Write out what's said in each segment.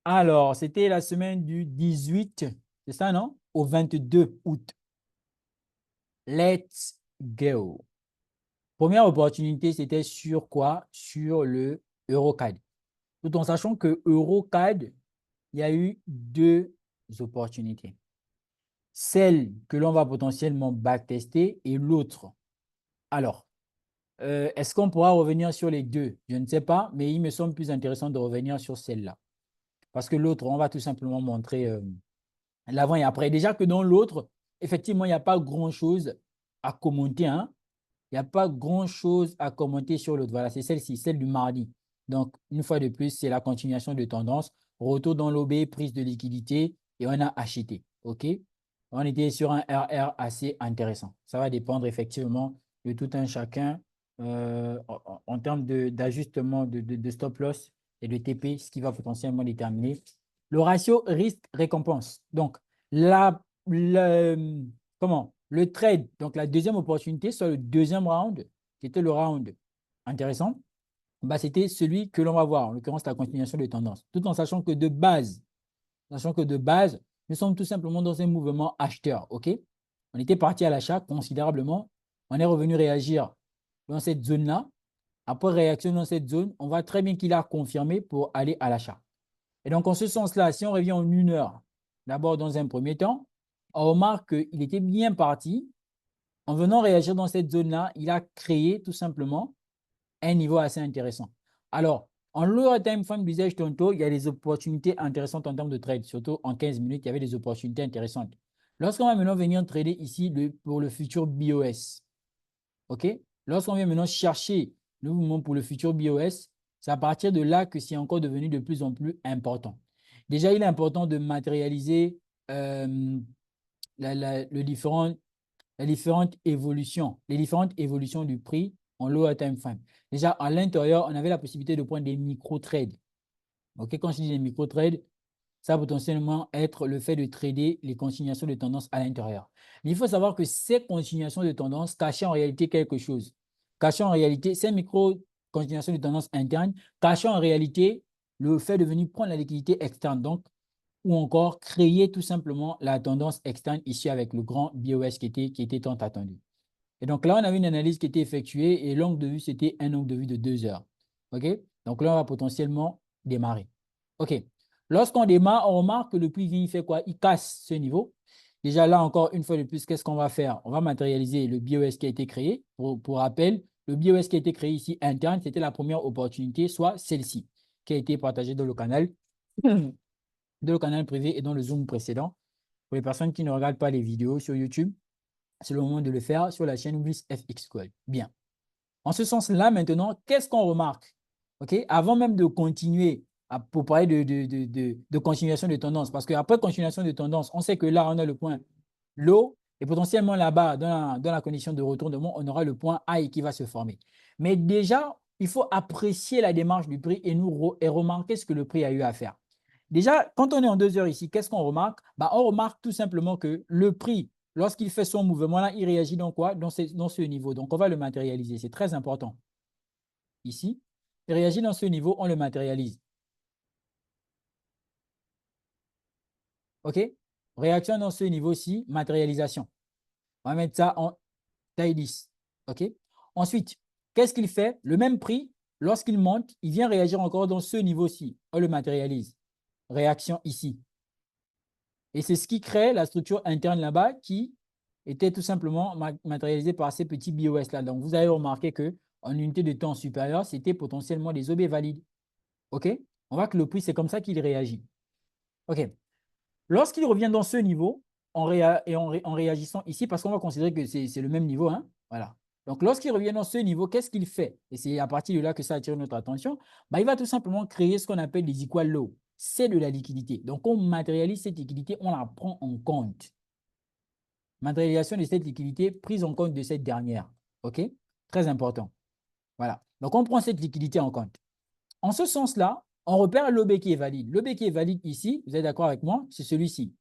Alors, c'était la semaine du 18, c'est ça, non? Au 22 août. Let's go. Première opportunité, c'était sur quoi? Sur le Eurocad. Tout en sachant que Eurocad, il y a eu deux opportunités. Celle que l'on va potentiellement backtester et l'autre. Alors, est-ce qu'on pourra revenir sur les deux? Je ne sais pas, mais il me semble plus intéressant de revenir sur celle-là. Parce que l'autre, on va tout simplement montrer l'avant et après. Déjà que dans l'autre, effectivement, il n'y a pas grand-chose à commenter, hein. Il n'y a pas grand-chose à commenter sur l'autre. Voilà, c'est celle-ci, celle du mardi. Donc, une fois de plus, c'est la continuation de tendance. Retour dans l'OB, prise de liquidité et on a acheté. OK? On était sur un RR assez intéressant. Ça va dépendre effectivement de tout un chacun en termes d'ajustement de stop loss et de TP, ce qui va potentiellement déterminer le ratio risque-récompense. Donc, la, le, comment? Le trade, donc la deuxième opportunité sur le deuxième round, qui était le round intéressant, bah, c'était celui que l'on va voir, en l'occurrence la continuation de tendance, tout en sachant que de base, nous sommes tout simplement dans un mouvement acheteur, ok? On était parti à l'achat considérablement, on est revenu réagir dans cette zone-là. Après réaction dans cette zone, on voit très bien qu'il a confirmé pour aller à l'achat. Et donc, en ce sens-là, si on revient en une heure, d'abord dans un premier temps, on remarque qu'il était bien parti. En venant réagir dans cette zone-là, il a créé tout simplement un niveau assez intéressant. Alors, en lower time frame, disais-je tantôt, il y a des opportunités intéressantes en termes de trade. Surtout en 15 minutes, il y avait des opportunités intéressantes. Lorsqu'on va maintenant venir trader ici pour le futur BOS, OK? Lorsqu'on vient maintenant chercher le mouvement pour le futur BOS, c'est à partir de là que c'est encore devenu de plus en plus important. Déjà, il est important de matérialiser euh, le différent les différentes évolutions du prix en lower time frame. Déjà, à l'intérieur, on avait la possibilité de prendre des micro-trades. OK, quand je dis des micro-trades, ça va potentiellement être le fait de trader les continuations de tendance à l'intérieur. Mais il faut savoir que ces continuations de tendance cachaient en réalité quelque chose. Cachaient en réalité, ces micro-continuations de tendance interne cachaient en réalité le fait de venir prendre la liquidité externe. Donc, ou encore créer tout simplement la tendance externe ici avec le grand BOS qui était tant attendu. Et donc là, on avait une analyse qui était effectuée et l'angle de vue, c'était un angle de vue de 2 heures. OK? Donc là, on va potentiellement démarrer. OK. Lorsqu'on démarre, on remarque que le prix vient, il fait quoi? Il casse ce niveau. Déjà là, encore une fois de plus, qu'est-ce qu'on va faire? On va matérialiser le BOS qui a été créé. Pour rappel, le BOS qui a été créé ici interne, c'était la première opportunité, soit celle-ci, qui a été partagée dans le canal, dans le canal privé et dans le Zoom précédent. Pour les personnes qui ne regardent pas les vidéos sur YouTube, c'est le moment de le faire sur la chaîne Wiz FX Gold. Bien. En ce sens-là, maintenant, qu'est-ce qu'on remarque? OK? Avant même de continuer pour parler de continuation de tendance, parce qu'après continuation de tendance, on sait que là, on a le point low et potentiellement là-bas, dans la condition de retournement, on aura le point high qui va se former. Mais déjà, il faut apprécier la démarche du prix et remarquer ce que le prix a eu à faire. Déjà, quand on est en 2 heures ici, qu'est-ce qu'on remarque? Bah, on remarque tout simplement que le prix, lorsqu'il fait son mouvement là, il réagit dans quoi? Dans ce niveau. Donc, on va le matérialiser. C'est très important. Ici, il réagit dans ce niveau, on le matérialise. OK? Réaction dans ce niveau-ci, matérialisation. On va mettre ça en taille 10. OK? Ensuite, qu'est-ce qu'il fait? Le même prix, lorsqu'il monte, il vient réagir encore dans ce niveau-ci. On le matérialise. Réaction ici. Et c'est ce qui crée la structure interne là-bas qui était tout simplement matérialisée par ces petits BOS-là. Donc, vous avez remarqué qu'en unité de temps supérieure, c'était potentiellement des OB valides. OK? On voit que le prix, c'est comme ça qu'il réagit. OK. Lorsqu'il revient dans ce niveau, en réagissant ici, parce qu'on va considérer que c'est le même niveau, hein, voilà. Donc, lorsqu'il revient dans ce niveau, qu'est-ce qu'il fait? Et c'est à partir de là que ça attire notre attention. Bah, il va tout simplement créer ce qu'on appelle des equal low. C'est de la liquidité. Donc, on matérialise cette liquidité, on la prend en compte. Matérialisation de cette liquidité, prise en compte de cette dernière. OK? Très important. Voilà. Donc, on prend cette liquidité en compte. En ce sens-là, on repère l'OB qui est valide. L'OB qui est valide ici, vous êtes d'accord avec moi? C'est celui-ci,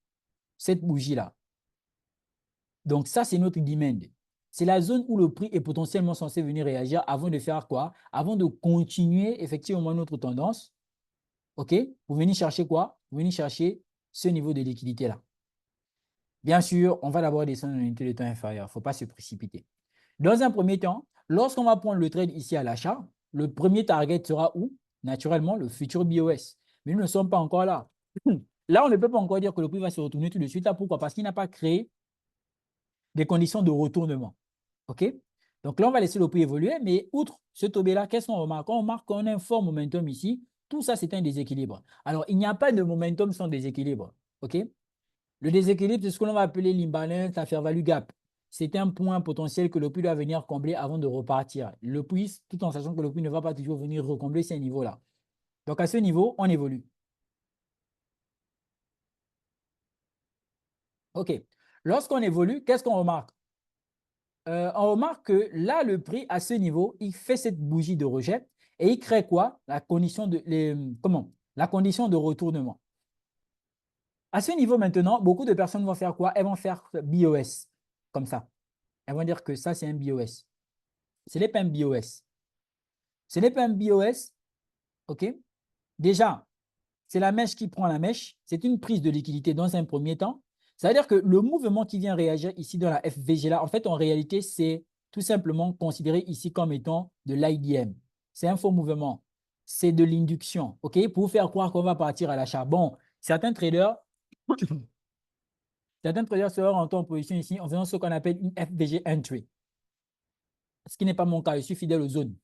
cette bougie-là. Donc, ça, c'est notre demand. C'est la zone où le prix est potentiellement censé venir réagir avant de faire quoi? Avant de continuer effectivement notre tendance OK? Vous venez chercher quoi? Vous venez chercher ce niveau de liquidité-là. Bien sûr, on va d'abord descendre en unité de temps inférieure. Il ne faut pas se précipiter. Dans un premier temps, lorsqu'on va prendre le trade ici à l'achat, le premier target sera où? Naturellement, le futur BOS. Mais nous ne sommes pas encore là. Là, on ne peut pas encore dire que le prix va se retourner tout de suite. Là, pourquoi? Parce qu'il n'a pas créé des conditions de retournement. OK? Donc là, on va laisser le prix évoluer. Mais outre ce tombé-là, qu'est-ce qu'on remarque? On remarque qu'on a un fort momentum ici. Tout ça, c'est un déséquilibre. Alors, il n'y a pas de momentum sans déséquilibre. OK? Le déséquilibre, c'est ce que l'on va appeler l'imbalance, la fair value gap. C'est un point potentiel que le prix doit venir combler avant de repartir. Le prix, tout en sachant que le prix ne va pas toujours venir recombler ces niveaux-là. Donc, à ce niveau, on évolue. OK. Lorsqu'on évolue, qu'est-ce qu'on remarque? On remarque que là, le prix, à ce niveau, il fait cette bougie de rejet et il crée quoi? La condition de, la condition de retournement. À ce niveau maintenant, beaucoup de personnes vont faire quoi? Elles vont faire BOS, comme ça. Elles vont dire que ça, c'est un BOS. Ce n'est pas un BOS. Ce n'est pas un BOS, OK? Déjà, c'est la mèche qui prend la mèche. C'est une prise de liquidité dans un premier temps. C'est-à-dire que le mouvement qui vient réagir ici dans la FVG là, en fait, en réalité, c'est tout simplement considéré ici comme étant de l'IDM. C'est un faux mouvement. C'est de l'induction, OK? Pour faire croire qu'on va partir à l'achat. Bon, certains traders se rentrent en position ici en faisant ce qu'on appelle une FVG entry. Ce qui n'est pas mon cas, je suis fidèle aux zones.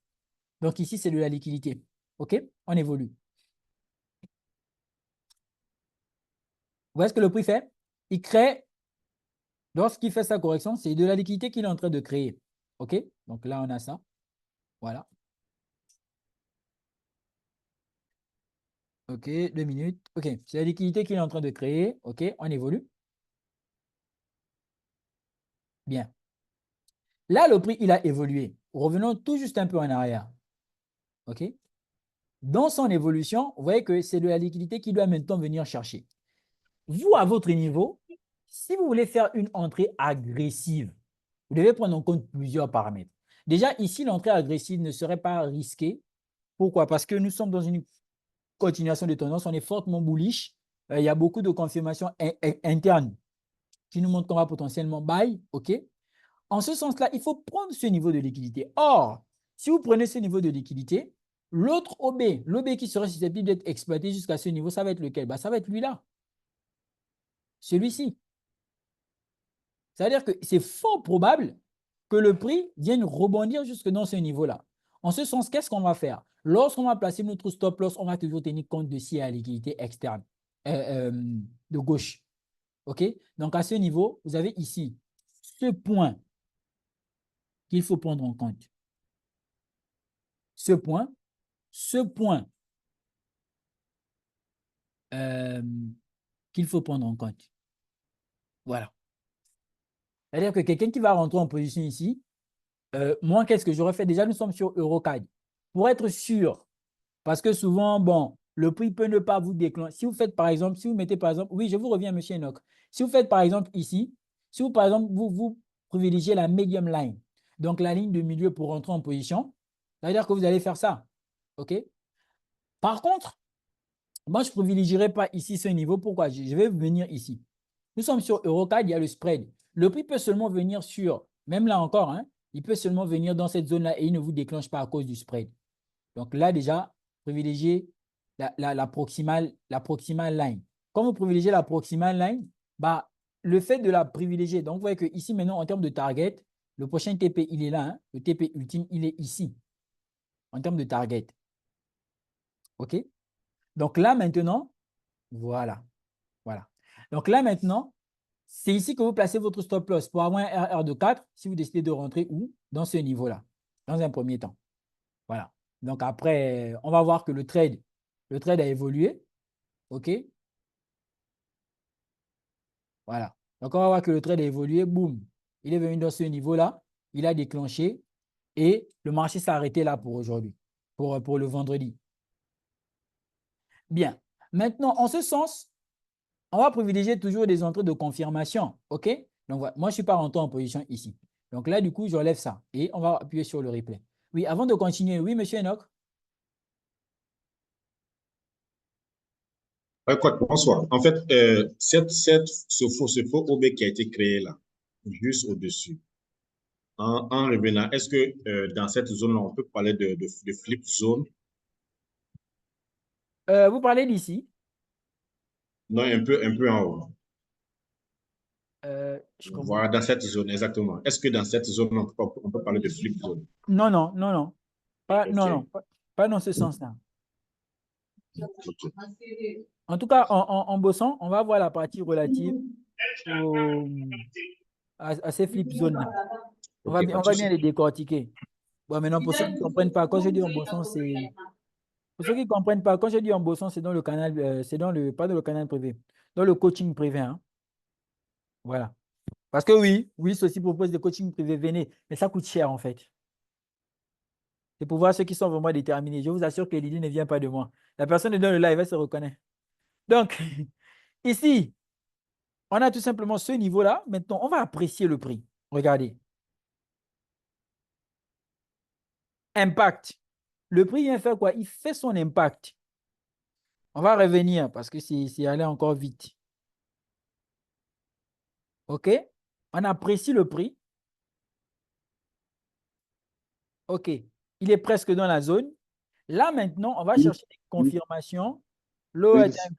Donc ici, c'est de la liquidité. OK? On évolue. Vous voyez ce que le prix fait? Il crée, lorsqu'il fait sa correction, c'est de la liquidité qu'il est en train de créer. OK? Donc là, on a ça. Voilà. OK, 2 minutes. OK, c'est la liquidité qu'il est en train de créer. OK, on évolue. Bien. Là, le prix, il a évolué. Revenons tout juste un peu en arrière. OK? Dans son évolution, vous voyez que c'est de la liquidité qu'il doit maintenant venir chercher. Vous, à votre niveau, si vous voulez faire une entrée agressive, vous devez prendre en compte plusieurs paramètres. Déjà, ici, l'entrée agressive ne serait pas risquée. Pourquoi? Parce que nous sommes dans une continuation de tendance, on est fortement bullish. Il y a beaucoup de confirmations internes qui nous montrent qu'on va potentiellement buy. OK? En ce sens-là, il faut prendre ce niveau de liquidité. Or, si vous prenez ce niveau de liquidité, l'autre OB, l'OB qui serait susceptible d'être exploité jusqu'à ce niveau, ça va être lequel? Bah, ça va être lui-là. Celui-ci. C'est-à-dire que c'est fort probable que le prix vienne rebondir jusque dans ce niveau-là. En ce sens, qu'est-ce qu'on va faire? Lorsqu'on va placer notre stop loss, on va toujours tenir compte de s'il y a la liquidité externe de gauche. OK? Donc, à ce niveau, vous avez ici ce point qu'il faut prendre en compte. Ce point euh, qu'il faut prendre en compte. Voilà. C'est-à-dire que quelqu'un qui va rentrer en position ici, moi, qu'est-ce que j'aurais fait? Déjà, nous sommes sur Eurocad. Pour être sûr, parce que souvent, bon, le prix peut ne pas vous déclencher. Si vous faites, par exemple, si vous mettez, par exemple, oui, je vous reviens, monsieur Enoch. Si vous faites, par exemple, ici, si vous, par exemple, vous privilégiez la medium line, donc la ligne de milieu pour rentrer en position, ça veut dire que vous allez faire ça. OK? Par contre, moi, je ne privilégierai pas ici ce niveau. Pourquoi? Je vais venir ici. Nous sommes sur Eurocad, il y a le spread. Le prix peut seulement venir sur, même là encore, hein, il peut seulement venir dans cette zone-là et il ne vous déclenche pas à cause du spread. Donc là, déjà, privilégiez la proximal line. Quand vous privilégiez la proximal line, bah, le fait de la privilégier, donc vous voyez que ici, maintenant, en termes de target, le prochain TP, il est là. Hein, le TP ultime, il est ici, en termes de target. OK? Donc là, maintenant, voilà. Voilà. Donc là, maintenant, c'est ici que vous placez votre stop loss pour avoir un RR de 4 si vous décidez de rentrer où? Dans ce niveau-là, dans un premier temps. Voilà. Donc après, on va voir que le trade a évolué. OK? Voilà. Donc on va voir que le trade a évolué. Boum. Il est venu dans ce niveau-là. Il a déclenché et le marché s'est arrêté là pour aujourd'hui, pour le vendredi. Bien. Maintenant, en ce sens, on va privilégier toujours des entrées de confirmation. OK? Donc, voilà. Moi, je ne suis pas rentré en position ici. Donc là, du coup, j'enlève ça et on va appuyer sur le replay. Oui, avant de continuer, oui, monsieur Enoch? Quoi, bonsoir. En fait, ce faux OB qui a été créé là, juste au-dessus, en revenant, est-ce que dans cette zone-là, on peut parler de flip zone? Vous parlez d'ici. Non, un peu en haut. Je comprends. Voilà, dans cette zone, exactement. Est-ce que dans cette zone, on peut parler de flip zone? Non, non, non, non. Pas, non, non, OK. pas dans ce sens-là. OK. En tout cas, en bossant, on va voir la partie relative à ces flip zones-là. OK, pas On de va bien souci. les décortiquer. Bon, maintenant, pour ceux qui ne comprennent pas, quand je dis en bossant, c'est. Pour ceux qui ne comprennent pas, quand je dis en bossant, c'est dans le canal, c'est dans le, pas dans le canal privé, dans le coaching privé, hein. Voilà. Parce que oui, oui, ceux-ci proposent des coachings privés, venez, mais ça coûte cher en fait. C'est pour voir ceux qui sont vraiment déterminés. Je vous assure que l'idée ne vient pas de moi. La personne dans le live, elle se reconnaît. Donc, ici, on a tout simplement ce niveau-là. Maintenant, on va apprécier le prix. Regardez. Impact. Le prix vient faire quoi? Il fait son impact. On va revenir parce que c'est allé encore vite. OK? On apprécie le prix. OK. Il est presque dans la zone. Là, maintenant, on va chercher des confirmations. Lower Prince, time.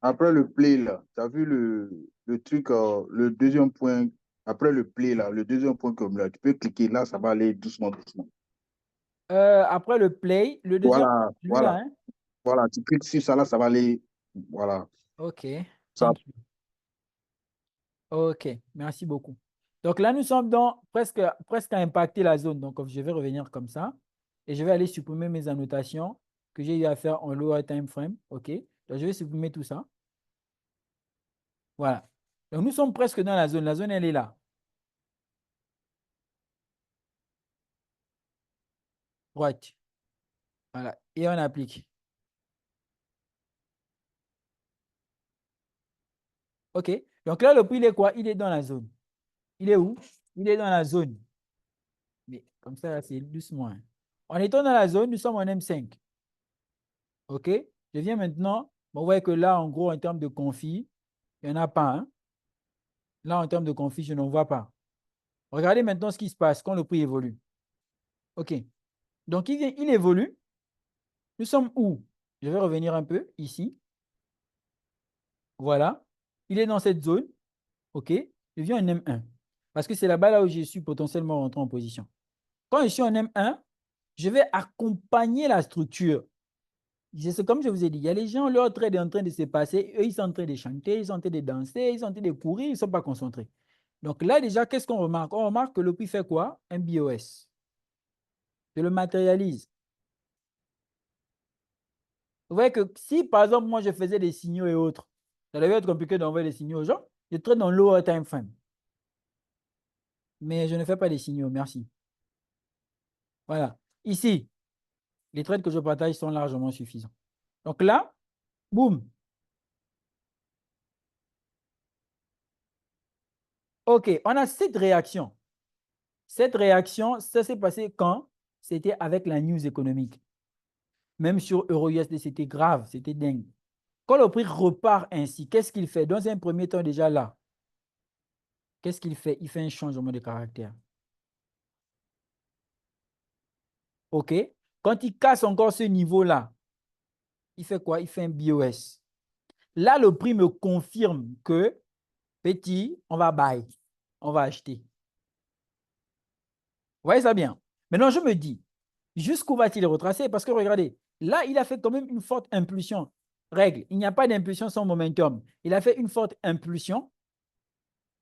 après le play, là, tu as vu le truc, le deuxième point, après le play, là, le deuxième point comme là, tu peux cliquer là, ça va aller doucement, doucement. Après le play, le deuxième, Voilà, celui-là, voilà, hein? voilà, tu cliques sur ça, là, ça va aller, voilà. OK. Ça, Thank you. OK. Merci beaucoup. Donc là, nous sommes dans presque à impacter la zone. Donc, je vais revenir comme ça. Et je vais aller supprimer mes annotations que j'ai eu à faire en lower time frame. OK. Donc, je vais supprimer tout ça. Voilà. Donc, nous sommes presque dans la zone. La zone, elle est là. Droite. Voilà. Et on applique. OK. Donc là, le prix, il est quoi? Il est dans la zone. Il est où? Il est dans la zone. Mais comme ça, c'est doucement, hein. En étant dans la zone, nous sommes en M5. OK? Je viens maintenant. Bon, vous voyez que là, en gros, en termes de config, il n'y en a pas, hein. Là, en termes de config, je n'en vois pas. Regardez maintenant ce qui se passe quand le prix évolue. OK. Donc, il évolue. Nous sommes où? Je vais revenir un peu ici. Voilà. Il est dans cette zone. OK. Je viens en M1. Parce que c'est là-bas là où je suis potentiellement rentré en position. Quand je suis en M1, je vais accompagner la structure. C'est comme je vous ai dit, il y a les gens, leur trade est en train de se passer, eux, ils sont en train de chanter, ils sont en train de danser, ils sont en train de courir, ils ne sont pas concentrés. Donc là, déjà, qu'est-ce qu'on remarque? On remarque que le prix fait quoi? Un BOS. Je le matérialise. Vous voyez que si, par exemple, moi, je faisais des signaux et autres, ça devait être compliqué d'envoyer des signaux aux gens. Je trade dans lower time frame. Mais je ne fais pas des signaux, merci. Voilà. Ici, les trades que je partage sont largement suffisants. Donc là, boum. OK, on a cette réaction. Cette réaction, ça s'est passé quand? C'était avec la news économique. Même sur EuroUSD, c'était grave, c'était dingue. Quand le prix repart ainsi, qu'est-ce qu'il fait? Dans un premier temps, déjà là, qu'est-ce qu'il fait? Il fait un changement de caractère. OK? Quand il casse encore ce niveau-là, il fait quoi? Il fait un BOS. Là, le prix me confirme que, petit, on va buy, on va acheter. Vous voyez ça bien? Maintenant, je me dis, jusqu'où va-t-il retracer? Parce que regardez, là, il a fait quand même une forte impulsion. Règle, il n'y a pas d'impulsion sans momentum. Il a fait une forte impulsion.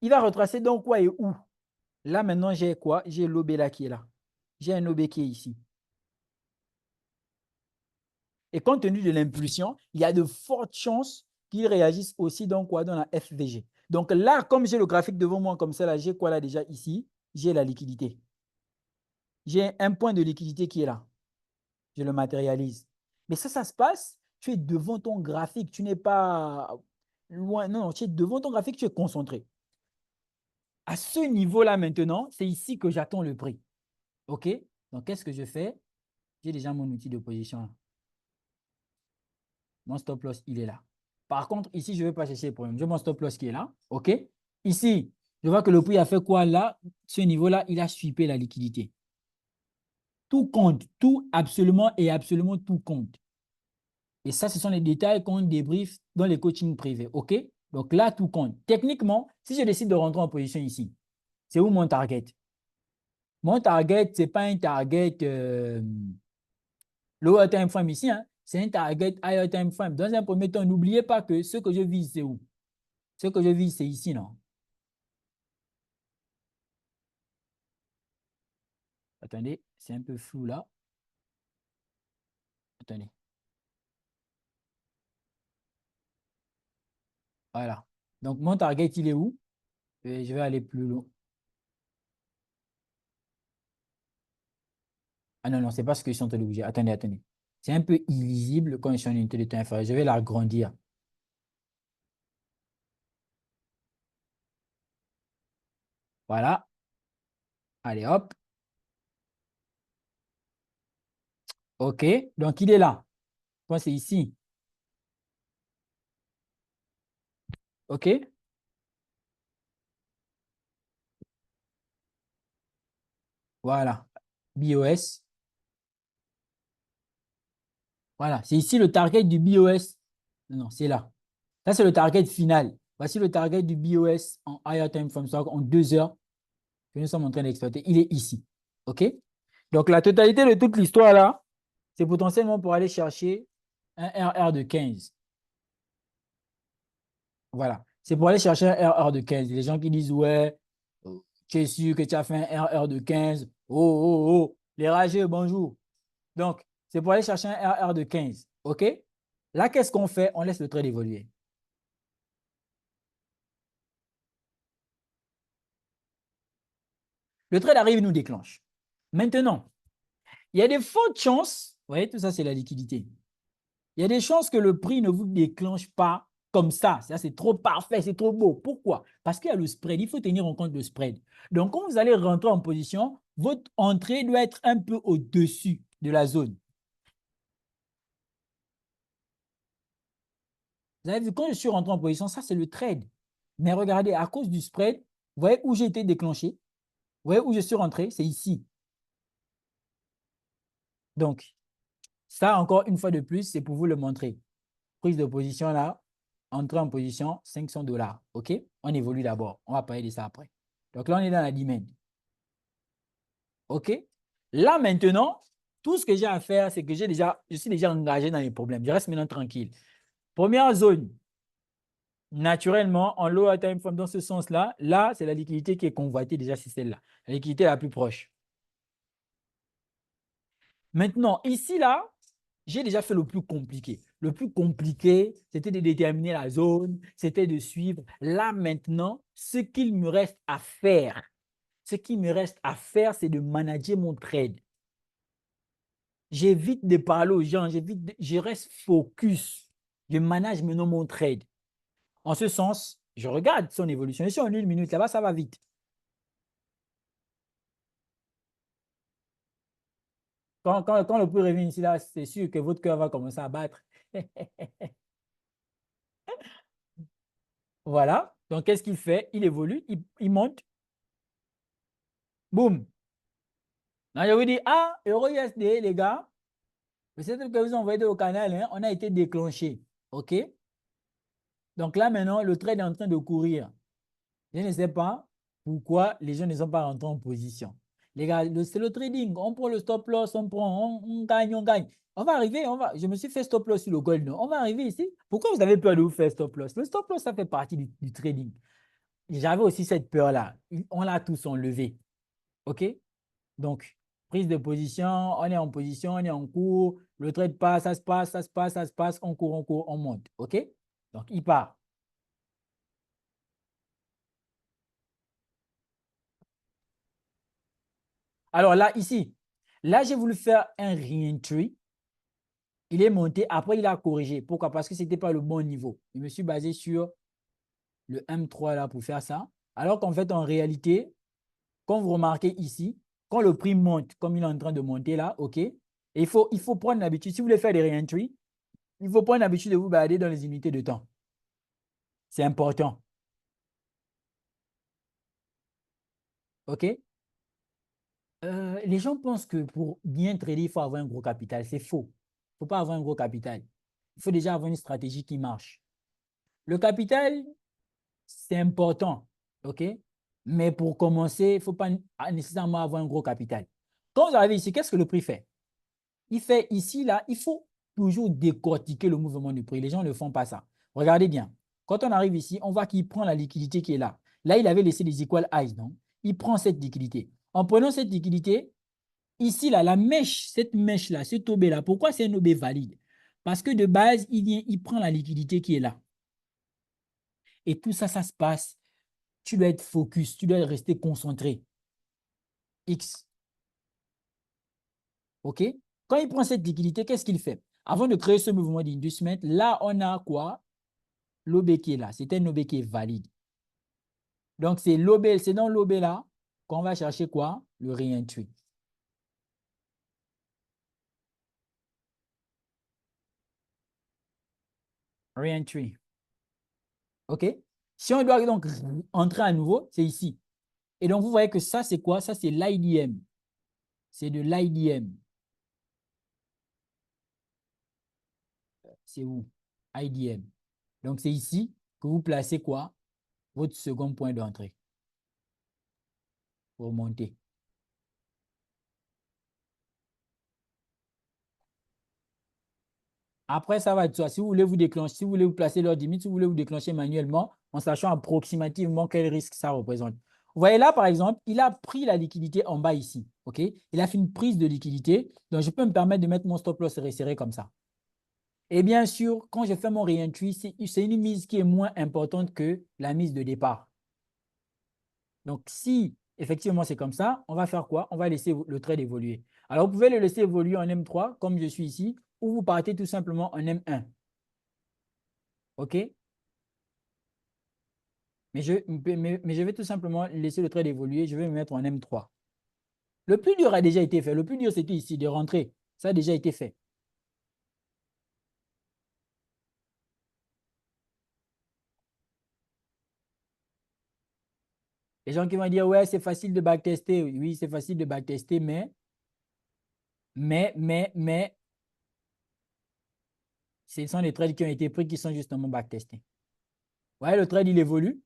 Il va retracer donc quoi et où? Là, maintenant, j'ai quoi? J'ai l'OB là qui est là. J'ai un OB qui est ici. Et compte tenu de l'impulsion, il y a de fortes chances qu'il réagisse aussi dans quoi? Dans la FVG. Donc là, comme j'ai le graphique devant moi comme ça, là, j'ai quoi là déjà ici? J'ai la liquidité. J'ai un point de liquidité qui est là. Je le matérialise. Mais ça se passe, tu es devant ton graphique, tu n'es pas loin. Non, non, tu es devant ton graphique, tu es concentré. À ce niveau-là maintenant, c'est ici que j'attends le prix. OK? Donc, qu'est-ce que je fais? J'ai déjà mon outil de position là. Mon stop loss, il est là. Par contre, ici, je ne vais pas chercher le problème. J'ai mon stop loss qui est là. OK? Ici, je vois que le prix a fait quoi là? Ce niveau-là, il a sweepé la liquidité. Tout compte. Tout, absolument et absolument tout compte. Et ça, ce sont les détails qu'on débriefe dans les coachings privés. OK? Donc là, tout compte. Techniquement, si je décide de rentrer en position ici, c'est où mon target? Mon target, ce n'est pas un target lower time frame ici, hein? C'est un target higher time frame. Dans un premier temps, n'oubliez pas que ce que je vise, c'est où? Ce que je vise, c'est ici, non? Attendez, c'est un peu flou là. Attendez. Voilà. Donc, mon target, il est où? Et je vais aller plus loin. Ah non, non, c'est pas ce que je suis en train de bouger. Attendez, attendez. C'est un peu illisible quand je suis en unité de temps inférieur. Je vais l'agrandir. Voilà. Allez, hop. OK. Donc, il est là. Moi, c'est ici. OK. Voilà. BOS. Voilà. C'est ici le target du BOS. Non, c'est là. Ça, c'est le target final. Voici le target du BOS en higher time frame stock en 2 heures que nous sommes en train d'exploiter. Il est ici. OK? Donc, la totalité de toute l'histoire là, c'est potentiellement pour aller chercher un RR de 15. Voilà. C'est pour aller chercher un RR de 15. Les gens qui disent, ouais, tu es sûr que tu as fait un RR de 15. Oh, oh, oh. Les rageux, bonjour. Donc, c'est pour aller chercher un RR de 15. OK? Là, qu'est-ce qu'on fait? On laisse le trade évoluer. Le trade arrive, nous déclenche. Maintenant, il y a des fortes chances, vous voyez, tout ça, c'est la liquidité. Il y a des chances que le prix ne vous déclenche pas comme ça. Ça, c'est trop parfait, c'est trop beau. Pourquoi? Parce qu'il y a le spread. Il faut tenir en compte le spread. Donc, quand vous allez rentrer en position, votre entrée doit être un peu au-dessus de la zone. Vous avez vu, quand je suis rentré en position, ça, c'est le trade. Mais regardez, à cause du spread, vous voyez où j'ai été déclenché? Vous voyez où je suis rentré? C'est ici. Donc, ça, encore une fois de plus, c'est pour vous le montrer. Prise de position là, entrée en position, 500 $. OK? On évolue d'abord. On va parler de ça après. Donc là, on est dans la demand. OK? Là, maintenant, tout ce que j'ai à faire, c'est que je suis déjà engagé dans les problèmes. Je reste maintenant tranquille. Première zone, naturellement, en lower time frame, dans ce sens-là, là, c'est la liquidité qui est convoitée déjà, c'est celle-là. La liquidité la plus proche. Maintenant, ici, là, j'ai déjà fait le plus compliqué. Le plus compliqué, c'était de déterminer la zone, c'était de suivre. Là, maintenant, ce qu'il me reste à faire, c'est de manager mon trade. J'évite de parler aux gens, je reste focus. Je manage maintenant mon trade. En ce sens, je regarde son évolution. Et si en 1 minute, là-bas, ça va vite. Quand le prix revient ici, là, c'est sûr que votre cœur va commencer à battre. Voilà. Donc, qu'est-ce qu'il fait? Il évolue, il monte. Boum. Là, je vous dis, ah, EURUSD, les gars, le setup que vous envoyez au canal, hein, on a été déclenché. OK? Donc là, maintenant, le trade est en train de courir. Je ne sais pas pourquoi les gens ne sont pas rentrés en position. Les gars, c'est le trading. On prend le stop loss, on gagne, on gagne. On va arriver, je me suis fait stop loss sur le gold. On va arriver ici. Pourquoi vous avez peur de vous faire stop loss? Le stop loss, ça fait partie du trading. J'avais aussi cette peur-là. On l'a tous enlevé. OK? Donc, prise de position, on est en position, on est en cours, le trade passe, ça se passe, ça se passe, ça se passe, on court, on monte. OK? Donc, il part. Alors là, ici, là, j'ai voulu faire un re-entry. Il est monté, après il a corrigé. Pourquoi? Parce que ce n'était pas le bon niveau. Je me suis basé sur le M3 là pour faire ça. Alors qu'en fait, en réalité, quand vous remarquez ici, quand le prix monte, comme il est en train de monter là, OK, et il faut prendre l'habitude. Si vous voulez faire des re-entry, il faut prendre l'habitude de vous balader dans les unités de temps. C'est important. OK? Les gens pensent que pour bien trader, il faut avoir un gros capital. C'est faux. Il ne faut pas avoir un gros capital. Il faut déjà avoir une stratégie qui marche. Le capital, c'est important. OK? Mais pour commencer, il ne faut pas nécessairement avoir un gros capital. Quand vous arrivez ici, qu'est-ce que le prix fait? Il fait ici, là, il faut toujours décortiquer le mouvement du prix. Les gens ne font pas ça. Regardez bien. Quand on arrive ici, on voit qu'il prend la liquidité qui est là. Là, il avait laissé les equal highs, non? Il prend cette liquidité. En prenant cette liquidité, ici, là, la mèche, cette mèche-là, ce OB-là, pourquoi c'est un OB valide? Parce que de base, il prend la liquidité qui est là. Et tout ça, ça se passe. Tu dois être focus, tu dois rester concentré. X. OK? Quand il prend cette liquidité, qu'est-ce qu'il fait? Avant de créer ce mouvement d'inducement, là, on a quoi? L'OB qui est là. C'est un OB qui est valide. Donc, c'est l'OB, c'est dans l'OB là qu'on va chercher quoi? Le re-entry. Re-entry. OK? Si on doit donc entrer à nouveau, c'est ici. Et donc, vous voyez que ça, c'est quoi? Ça, c'est l'IDM. C'est de l'IDM. C'est où? IDM. Donc, c'est ici que vous placez quoi? Votre second point d'entrée. Pour monter. Après, ça va être ça. Si vous voulez vous déclencher, si vous voulez vous placer l'heure limite, si vous voulez vous déclencher manuellement, en sachant approximativement quel risque ça représente. Vous voyez là, par exemple, il a pris la liquidité en bas ici. OK? Il a fait une prise de liquidité. Donc, je peux me permettre de mettre mon stop loss resserré comme ça. Et bien sûr, quand je fais mon re-entry, c'est une mise qui est moins importante que la mise de départ. Donc, si effectivement c'est comme ça, on va faire quoi? On va laisser le trade évoluer. Alors, vous pouvez le laisser évoluer en M3, comme je suis ici, ou vous partez tout simplement en M1. OK? Mais je vais tout simplement laisser le trade évoluer. Je vais me mettre en M3. Le plus dur a déjà été fait. Le plus dur, c'était ici, de rentrer. Ça a déjà été fait. Les gens qui vont dire, ouais, c'est facile de backtester. Oui, c'est facile de backtester, mais, ce sont des trades qui ont été pris qui sont justement backtestés. Ouais, le trade, il évolue.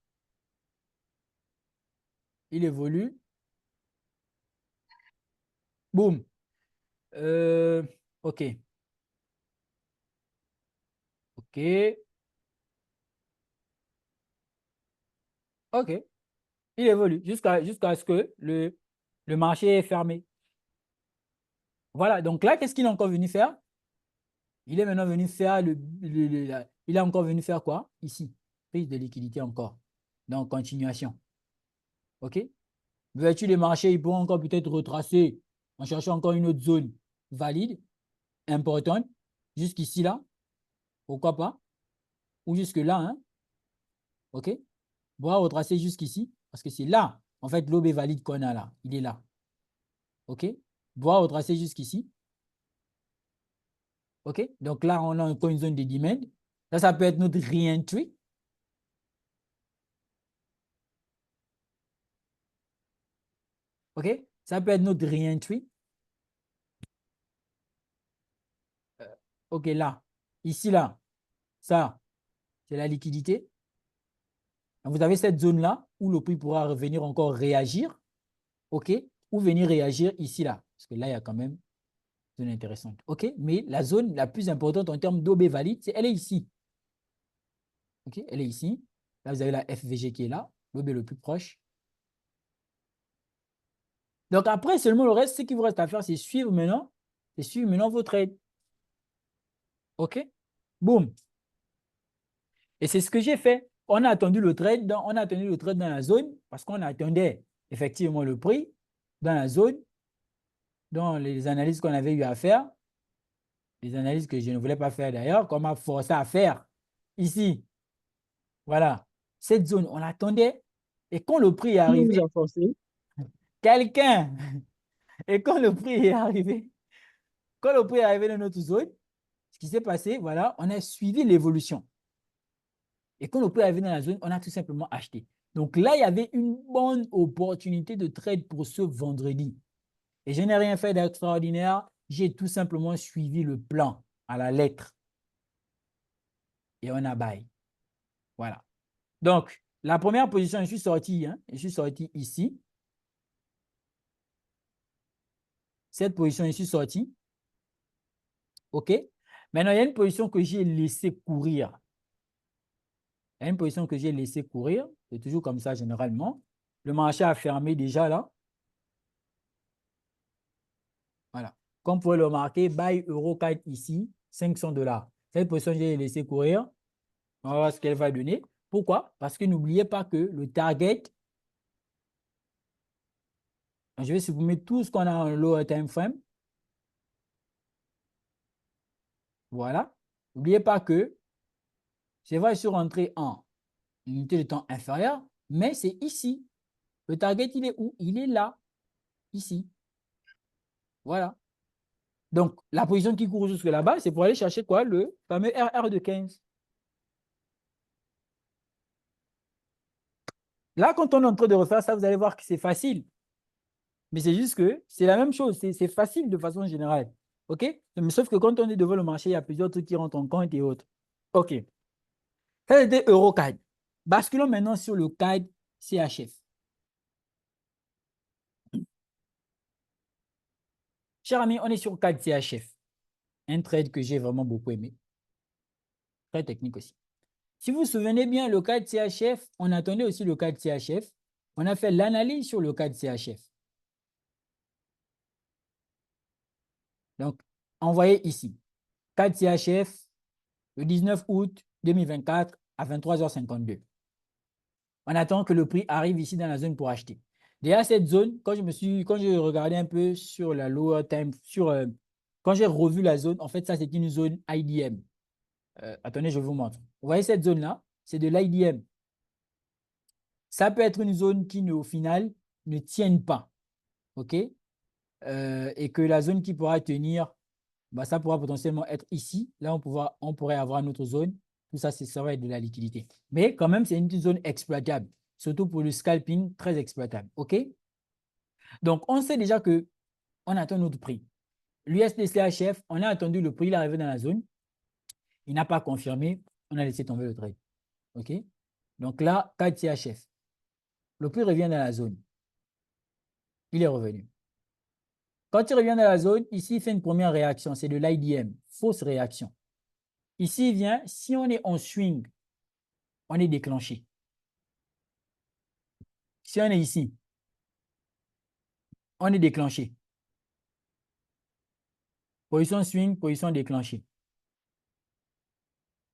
Il évolue. Boum. OK. OK. OK. Il évolue jusqu'à ce que le marché est fermé. Voilà. Donc là, qu'est-ce qu'il est encore venu faire? Il est maintenant venu faire il est encore venu faire quoi? Ici. Prise de liquidité encore. Donc, continuation. OK? Vertu des marchés, ils pourront encore peut-être retracer en cherchant encore une autre zone valide, importante, jusqu'ici là. Pourquoi pas? Ou jusque là, hein? OK? On va retracer jusqu'ici, parce que c'est là, en fait, l'OB valide qu'on a là. Il est là. OK? On va retracer jusqu'ici. OK? Donc là, on a encore une zone de demand. Ça peut être notre re-entry. OK? Ça peut être notre re-entry. OK, là. Ici, là. Ça, c'est la liquidité. Donc, vous avez cette zone-là où le prix pourra revenir encore réagir. OK? Ou venir réagir ici, là. Parce que là, il y a quand même une zone intéressante. OK? Mais la zone la plus importante en termes d'OB valide, elle est ici. OK? Elle est ici. Là, vous avez la FVG qui est là. L'OB le plus proche. Donc après, seulement le reste, ce qui vous reste à faire, c'est suivre maintenant. C'est suivre maintenant vos trades. OK? Boum. Et c'est ce que j'ai fait. On a attendu le trade dans la zone parce qu'on attendait effectivement le prix dans la zone, dans les analyses qu'on avait eu à faire, les analyses que je ne voulais pas faire d'ailleurs, qu'on m'a forcé à faire ici. Voilà. Cette zone, on l'attendait. Et quand le prix est arrivé, quelqu'un, et quand le prix est arrivé, dans notre zone, ce qui s'est passé, voilà, on a suivi l'évolution. Et quand le prix est arrivé dans la zone, on a tout simplement acheté. Donc là, il y avait une bonne opportunité de trade pour ce vendredi. Et je n'ai rien fait d'extraordinaire. J'ai tout simplement suivi le plan à la lettre. Et on a buy. Voilà. Donc, la première position, je suis sorti. Je suis sorti ici. Cette position, je suis sorti. OK? Maintenant, il y a une position que j'ai laissé courir. Il y a une position que j'ai laissé courir. C'est toujours comme ça généralement. Le marché a fermé déjà là. Voilà. Comme vous pouvez le remarquer, buy EuroCAD ici, 500 $. Cette position, j'ai laissé courir. On va voir ce qu'elle va donner. Pourquoi? Parce que n'oubliez pas que le target, je vais supprimer tout ce qu'on a en lower time frame. Voilà. N'oubliez pas que c'est vrai, je suis rentré en unité de temps inférieure, mais c'est ici. Le target, il est où? Il est là, ici. Voilà. Donc, la position qui court jusque là-bas, c'est pour aller chercher quoi? Le fameux RR de 15. Là, quand on est en train de refaire ça, vous allez voir que c'est facile. Mais c'est juste que c'est la même chose. C'est facile de façon générale. OK? Mais sauf que quand on est devant le marché, il y a plusieurs trucs qui rentrent en compte et autres. OK. Ça, c'était EuroCAD. Basculons maintenant sur le CAD CHF. Cher ami, on est sur CAD CHF. Un trade que j'ai vraiment beaucoup aimé. Très technique aussi. Si vous vous souvenez bien, le CAD CHF, on attendait aussi le CAD CHF. On a fait l'analyse sur le CAD CHF. Donc, envoyez ici. CAD CHF, le 19 août 2024 à 23h52. On attend que le prix arrive ici dans la zone pour acheter. Déjà, cette zone, quand j'ai regardé un peu sur la lower time, quand j'ai revu la zone, en fait, ça, c'est une zone IDM. Attendez, je vous montre. Vous voyez cette zone-là? C'est de l'IDM. Ça peut être une zone qui, au final, ne tienne pas. OK? Et que la zone qui pourra tenir, bah, ça pourra potentiellement être ici. Là, on pourrait avoir une autre zone. Tout ça, ça va être de la liquidité. Mais quand même, c'est une zone exploitable. Surtout pour le scalping, très exploitable. OK? Donc, on sait déjà qu'on attend notre prix. L'USDCHF, on a attendu le prix, il est arrivé dans la zone. Il n'a pas confirmé. On a laissé tomber le trade. OK? Donc là, 4 CHF. Le prix revient dans la zone. Il est revenu. Quand il revient dans la zone, ici, il fait une première réaction. C'est de l'IDM. Fausse réaction. Ici, il vient. Si on est en swing, on est déclenché. Si on est ici, on est déclenché. Position swing, position déclenchée.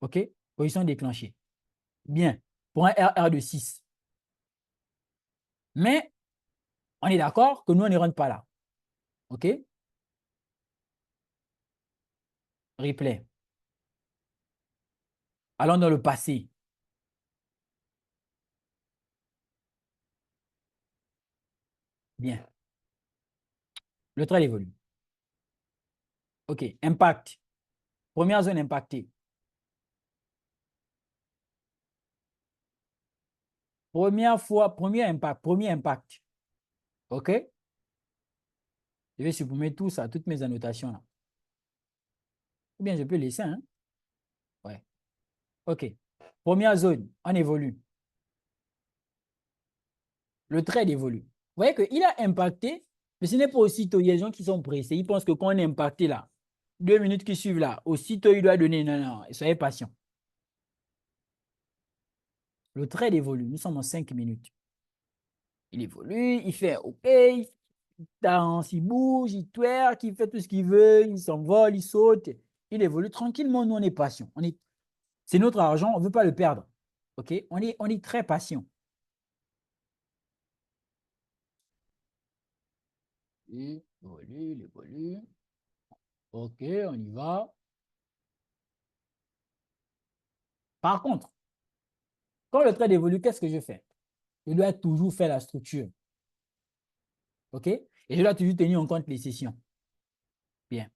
OK? Position déclenchée. Bien. Pour un RR de 6. Mais, on est d'accord que nous, on ne rentre pas là. OK? Replay. Allons dans le passé. Bien. Le trade évolue. OK. Impact. Première zone impactée. Première fois, premier impact. OK? Je vais supprimer tout ça, toutes mes annotations là. Ou bien je peux laisser, hein? Ouais. OK. Première zone, on évolue. Le trade évolue. Vous voyez qu'il a impacté, mais ce n'est pas aussitôt. Il y a des gens qui sont pressés. Ils pensent que quand on est impacté là, 2 minutes qui suivent là, aussitôt il doit donner. Non, non, soyez patient. Le trade évolue. Nous sommes en 5 minutes. Il évolue, il fait OK, il danse, il bouge, il twerk, il fait tout ce qu'il veut, il s'envole, il saute. Il évolue tranquillement. Nous, on est patient. C'est notre argent, on ne veut pas le perdre. OK? On est très patient. Il évolue, il évolue. OK, on y va. Par contre, quand le trade évolue, qu'est-ce que je fais? Je dois toujours faire la structure. OK? Et je dois toujours tenir en compte les sessions. Bien.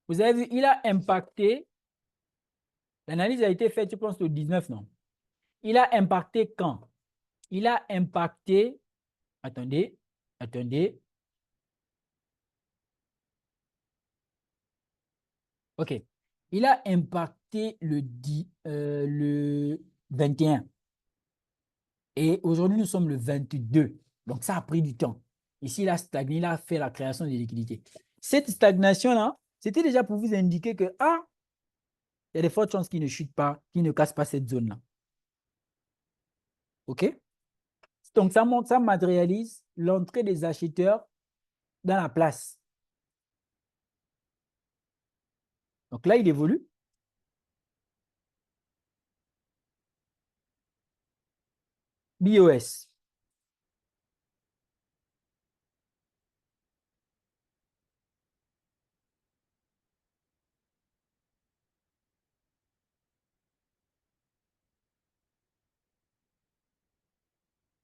Vous avez vu, il a impacté, l'analyse a été faite, je pense, le 19, non? Il a impacté quand? Il a impacté, attendez, OK. Il a impacté le 21. Et aujourd'hui, nous sommes le 22. Donc, ça a pris du temps. Ici, il a stagné, il a fait la création de liquidités. Cette stagnation-là, c'était déjà pour vous indiquer que, il y a de fortes chances qu'il ne chute pas, qu'il ne casse pas cette zone-là. OK? Donc, ça montre, ça matérialise l'entrée des acheteurs dans la place. Donc là, il évolue. BOS.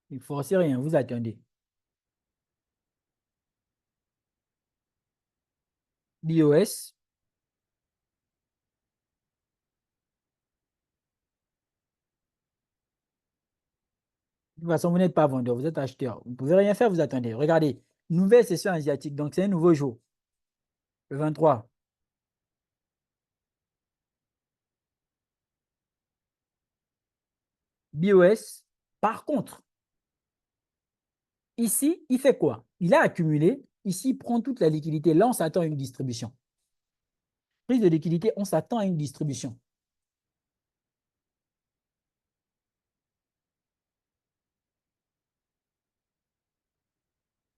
Il ne forcez rien, vous attendez. BOS. De toute façon, vous n'êtes pas vendeur, vous êtes acheteur. Vous ne pouvez rien faire, vous attendez. Regardez, nouvelle session asiatique. Donc, c'est un nouveau jour. Le 23. BOS. Par contre, ici, il fait quoi? Il a accumulé. Ici, il prend toute la liquidité. Là, on s'attend à une distribution. Prise de liquidité, on s'attend à une distribution.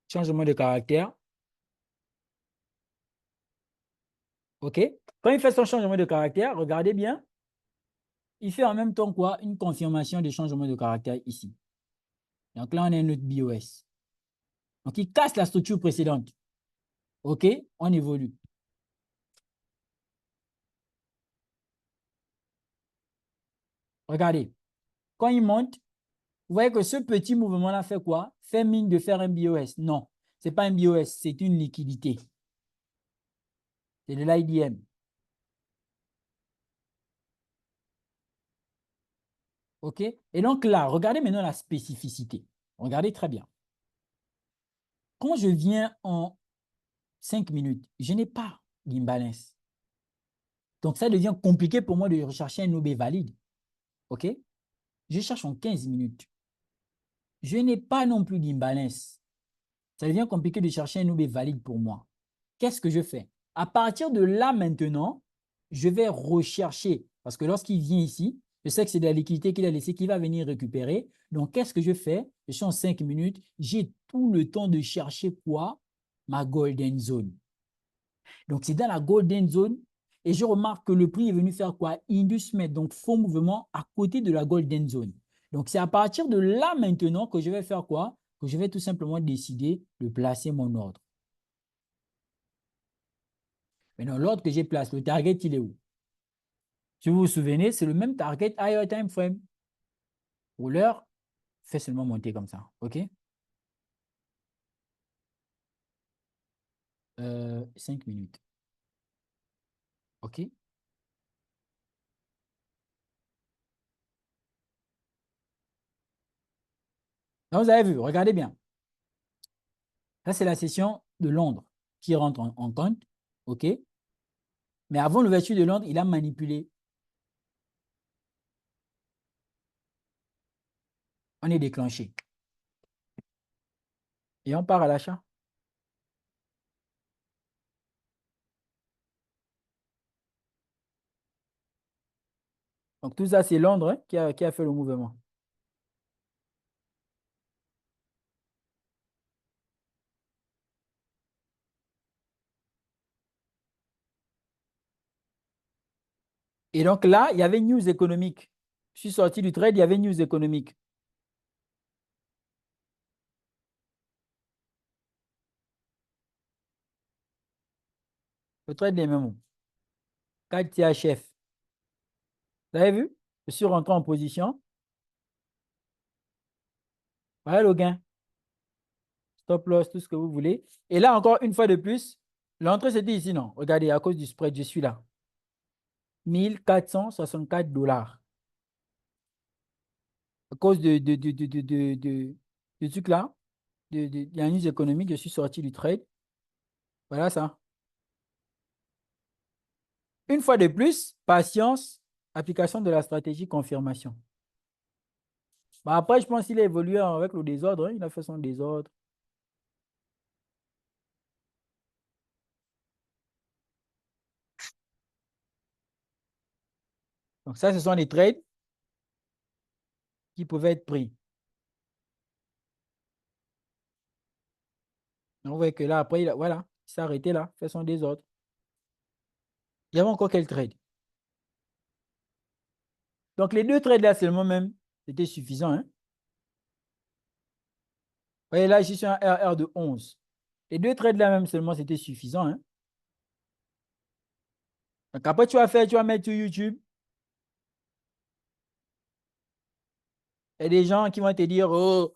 Changement de caractère. OK? Quand il fait son changement de caractère, regardez bien. Il fait en même temps quoi? Une confirmation de changement de caractère ici. Donc là, on a notre BOS. Donc, il casse la structure précédente. OK? On évolue. Regardez. Quand il monte, vous voyez que ce petit mouvement-là fait quoi? Fait mine de faire un BOS. Non, ce n'est pas un BOS, c'est une liquidité. C'est de l'IDM. OK? Et donc là, regardez maintenant la spécificité. Regardez très bien. Quand je viens en 5 minutes, je n'ai pas d'imbalance. Donc, ça devient compliqué pour moi de rechercher un OB valide. OK? Je cherche en 15 minutes. Je n'ai pas non plus d'imbalance. Ça devient compliqué de chercher un OB valide pour moi. Qu'est-ce que je fais? À partir de là maintenant, je vais rechercher. Parce que lorsqu'il vient ici, je sais que c'est de la liquidité qu'il a laissée, qu'il va venir récupérer. Donc, qu'est-ce que je fais? Je suis en 5 minutes. J'ai tout le temps de chercher quoi? Ma golden zone. Donc, c'est dans la golden zone. Et je remarque que le prix est venu faire quoi? Inducement, donc faux mouvement à côté de la golden zone. Donc, c'est à partir de là maintenant que je vais faire quoi? Que je vais tout simplement décider de placer mon ordre. Maintenant, l'ordre que j'ai placé, le target, il est où? Si vous vous souvenez, c'est le même target higher time frame. Pour l'heure, fait seulement monter comme ça. OK? 5 minutes. OK? Donc, vous avez vu, regardez bien. Ça, c'est la session de Londres qui rentre en compte. OK? Mais avant l'ouverture de Londres, il a manipulé. On est déclenché. Et on part à l'achat. Donc, tout ça, c'est Londres hein, qui a fait le mouvement. Et donc là, il y avait news économique. Je suis sorti du trade, il y avait news économique. Le trade des mêmes. 4 THF. Vous avez vu? Je suis rentré en position. Voilà le gain. Stop loss, tout ce que vous voulez. Et là, encore une fois de plus, L'entrée, c'était ici, non? Regardez, à cause du spread, je suis là. 1464 $. À cause de truc là, de la news économique, je suis sorti du trade. Voilà ça. Une fois de plus, patience, application de la stratégie, confirmation. Bah après, je pense qu'il a évolué avec le désordre, hein. Il a fait son désordre. Donc ça, ce sont les trades qui pouvaient être pris. Donc, vous voyez que là, après, voilà, il s'est arrêté là, fait son désordre. Il y avait encore quel trade? Donc, les deux trades là seulement même, c'était suffisant. Hein? Vous voyez là, ici, sur un RR de 11. Les deux trades là même seulement, c'était suffisant. Hein? Donc, après, tu vas mettre sur YouTube. Il y a des gens qui vont te dire, oh,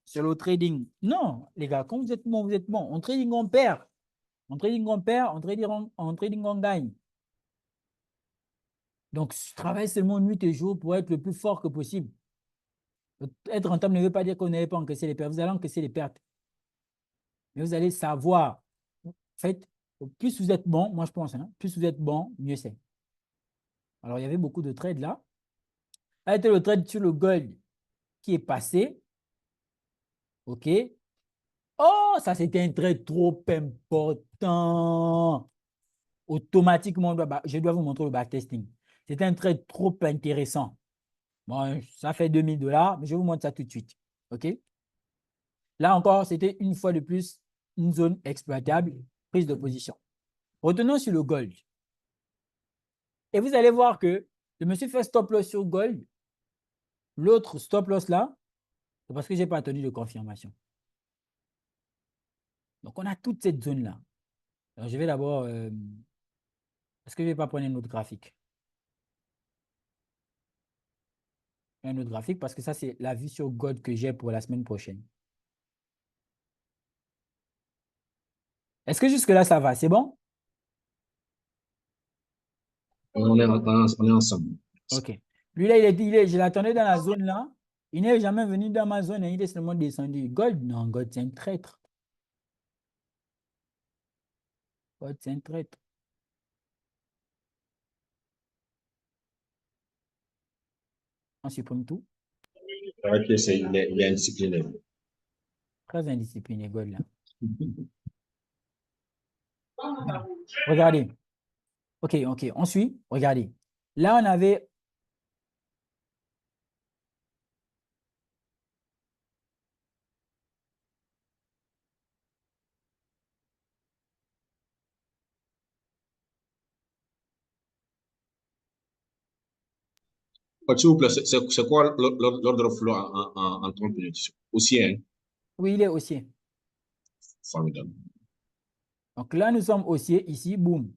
c'est le trading. Non, les gars, quand vous êtes bon, vous êtes bon. En trading, on perd. En trading, on perd. En trading, on gagne. Donc, travaille seulement nuit et jour pour être le plus fort que possible. Être rentable ne veut pas dire qu'on n'allait pas encaisser les pertes. Vous allez encaisser les pertes. Mais vous allez savoir. En fait, plus vous êtes bon, moi je pense, hein, plus vous êtes bon, mieux c'est. Alors, il y avait beaucoup de trades là. Là, c'était le trade sur le gold qui est passé. OK. Oh, ça, c'était un trade trop important. Automatiquement, je dois vous montrer le backtesting. C'était un trade trop intéressant. Bon, ça fait 2000 $, mais je vous montre ça tout de suite. OK? Là encore, c'était une fois de plus une zone exploitable, prise de position. Retenons sur le gold. Et vous allez voir que je me suis fait stop loss sur gold. L'autre stop loss là, c'est parce que je n'ai pas attendu de confirmation. Donc, on a toute cette zone-là. Alors, je vais d'abord... est-ce que je ne vais pas prendre un autre graphique? Un autre graphique parce que ça, c'est la vue sur gold que j'ai pour la semaine prochaine. Est-ce que jusque-là, ça va? C'est bon? On est ensemble. OK. Lui, là, je l'attendais dans la zone là. Il n'est jamais venu dans ma zone et il est seulement descendu. Gold, non, Gold, c'est un traître. Gold, c'est un traître. On supprime tout. Ok, il est indiscipliné. Très indiscipliné, Gold, là. Regardez. OK, OK. On suit. Regardez. Là, on avait... S'il vous plaît, c'est quoi l'ordre flow en 30 minutes? Aussi, hein? Oui, il est haussier. Formidable. Donc là, nous sommes haussiers. Ici, boum.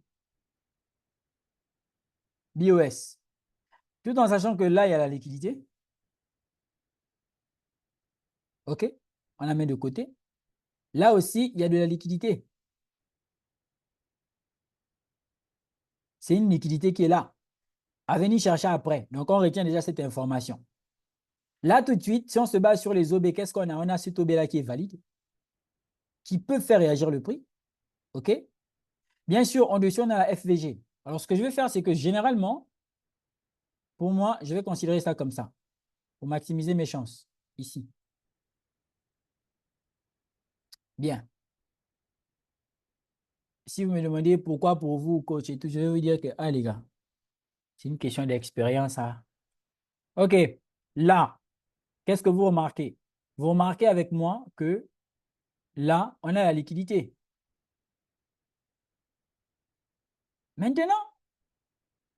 BOS. Tout en sachant que là, il y a la liquidité. OK? On la met de côté. Là aussi, il y a de la liquidité. C'est une liquidité qui est là. À venir chercher après. Donc, on retient déjà cette information. Là, tout de suite, si on se base sur les OB, qu'est-ce qu'on a? On a cet OB là qui est valide, qui peut faire réagir le prix. OK? Bien sûr, en dessus, on a la FVG. Alors, ce que je vais faire, c'est que généralement, pour moi, je vais considérer ça comme ça, pour maximiser mes chances, ici. Bien. Si vous me demandez pourquoi pour vous, coach, et tout, je vais vous dire que, ah les gars, c'est une question d'expérience. Hein. OK. Là, qu'est-ce que vous remarquez? Vous remarquez avec moi que là, on a la liquidité. Maintenant,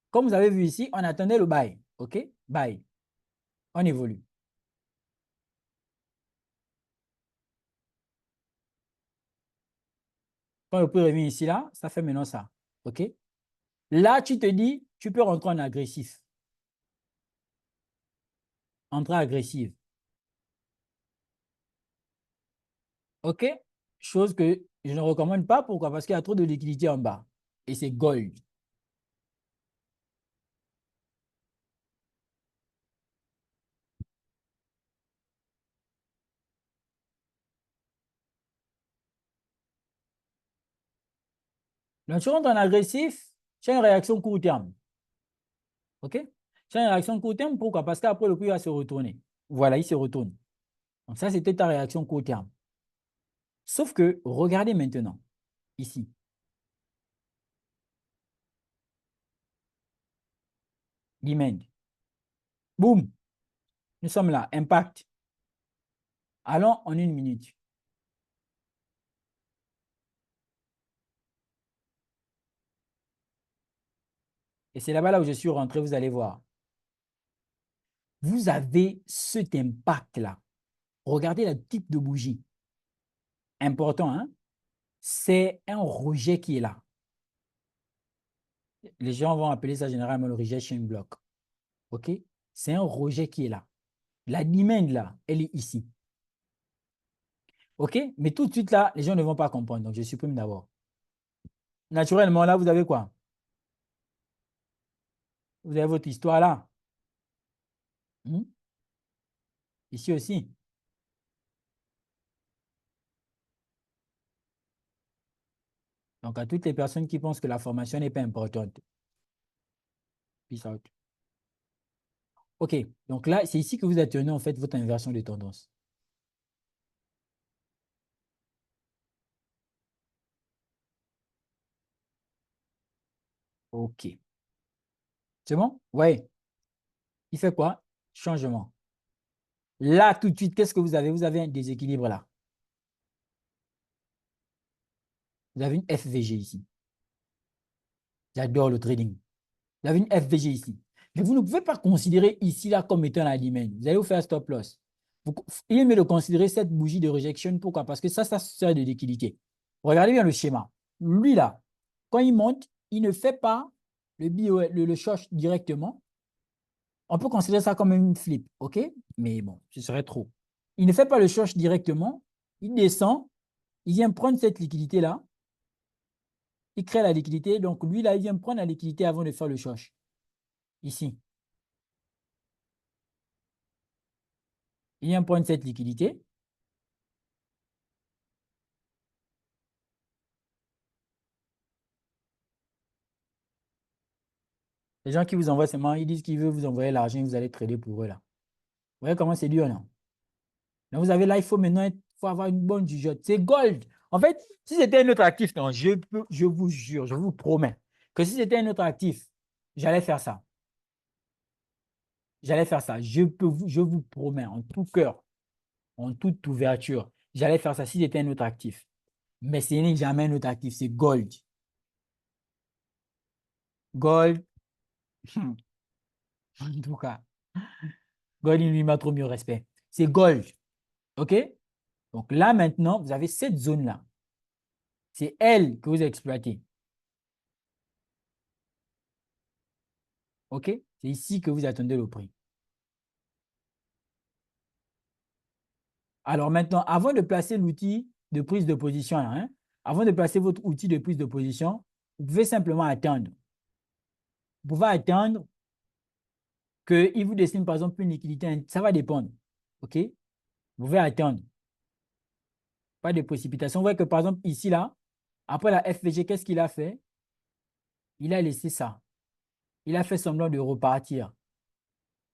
comme vous avez vu ici, on attendait le buy. OK? Buy. On évolue. Quand le prix revient ici, là, ça fait maintenant ça. OK? Là, tu te dis, tu peux rentrer en agressif. Entrée agressive. OK? Chose que Je ne recommande pas. Pourquoi? Parce qu'il y a trop de liquidité en bas. Et c'est gold. Donc, tu rentres en agressif, c'est une réaction court terme. OK? C'est une réaction court terme. Pourquoi? Parce qu'après, le prix va se retourner. Voilà, il se retourne. Donc, ça, c'était ta réaction court terme. Sauf que, regardez maintenant, ici. Demand. Boum. Nous sommes là. Impact. Allons en 1 minute. Et c'est là-bas là où je suis rentré, vous allez voir. Vous avez cet impact-là. Regardez le type de bougie. Important, hein? C'est un rejet qui est là. Les gens vont appeler ça généralement le rejection block. OK? C'est un rejet qui est là. La demand, là, elle est ici. OK? Mais tout de suite, là, les gens ne vont pas comprendre. Donc, je supprime d'abord. Naturellement, là, vous avez quoi? Vous avez votre histoire là. Ici aussi. Donc, à toutes les personnes qui pensent que la formation n'est pas importante. Peace out. OK. Donc là, c'est ici que vous atteignez en fait votre inversion de tendance. OK. C'est bon? Oui. Il fait quoi? Changement. Là, tout de suite, qu'est-ce que vous avez? Vous avez un déséquilibre là. Vous avez une FVG ici. J'adore le trading. Vous avez une FVG ici. Mais vous ne pouvez pas considérer ici là comme étant la limite. Vous allez vous faire stop loss. Il est mieux de considérer cette bougie de rejection. Pourquoi? Parce que ça sert de liquidité. Regardez bien le schéma. Lui là, quand il monte, il ne fait pas le short directement. On peut considérer ça comme une flip, OK? Mais bon, ce serait trop. Il ne fait pas le short directement. Il descend. Il vient prendre cette liquidité-là. Il crée la liquidité. Donc, lui, là, il vient prendre la liquidité avant de faire le short. Ici. Il vient prendre cette liquidité. Les gens qui vous envoient seulement, ils disent qu'ils veulent vous envoyer l'argent et vous allez trader pour eux, là. Vous voyez comment c'est dur, non? Donc, vous avez là, il faut maintenant faut avoir une bonne jugeote. C'est gold. En fait, si c'était un autre actif, non, je vous jure, je vous promets que si c'était un autre actif, j'allais faire ça. J'allais faire ça. Je vous promets, en tout cœur, en toute ouverture, j'allais faire ça si c'était un autre actif. Mais ce n'est jamais un autre actif, c'est gold. Gold, en tout cas, gold, il lui met trop mieux respect. C'est gold. OK? Donc là, maintenant, vous avez cette zone-là. C'est elle que vous exploitez. OK? C'est ici que vous attendez le prix. Alors maintenant, avant de placer l'outil de prise de position, là, hein, avant de placer votre outil de prise de position, vous pouvez simplement attendre. Vous pouvez attendre qu'il vous dessine par exemple une liquidité. Ça va dépendre. OK? Vous pouvez attendre. Pas de précipitation. Vous voyez que par exemple ici, là, après la FVG, qu'est-ce qu'il a fait? Il a laissé ça. Il a fait semblant de repartir.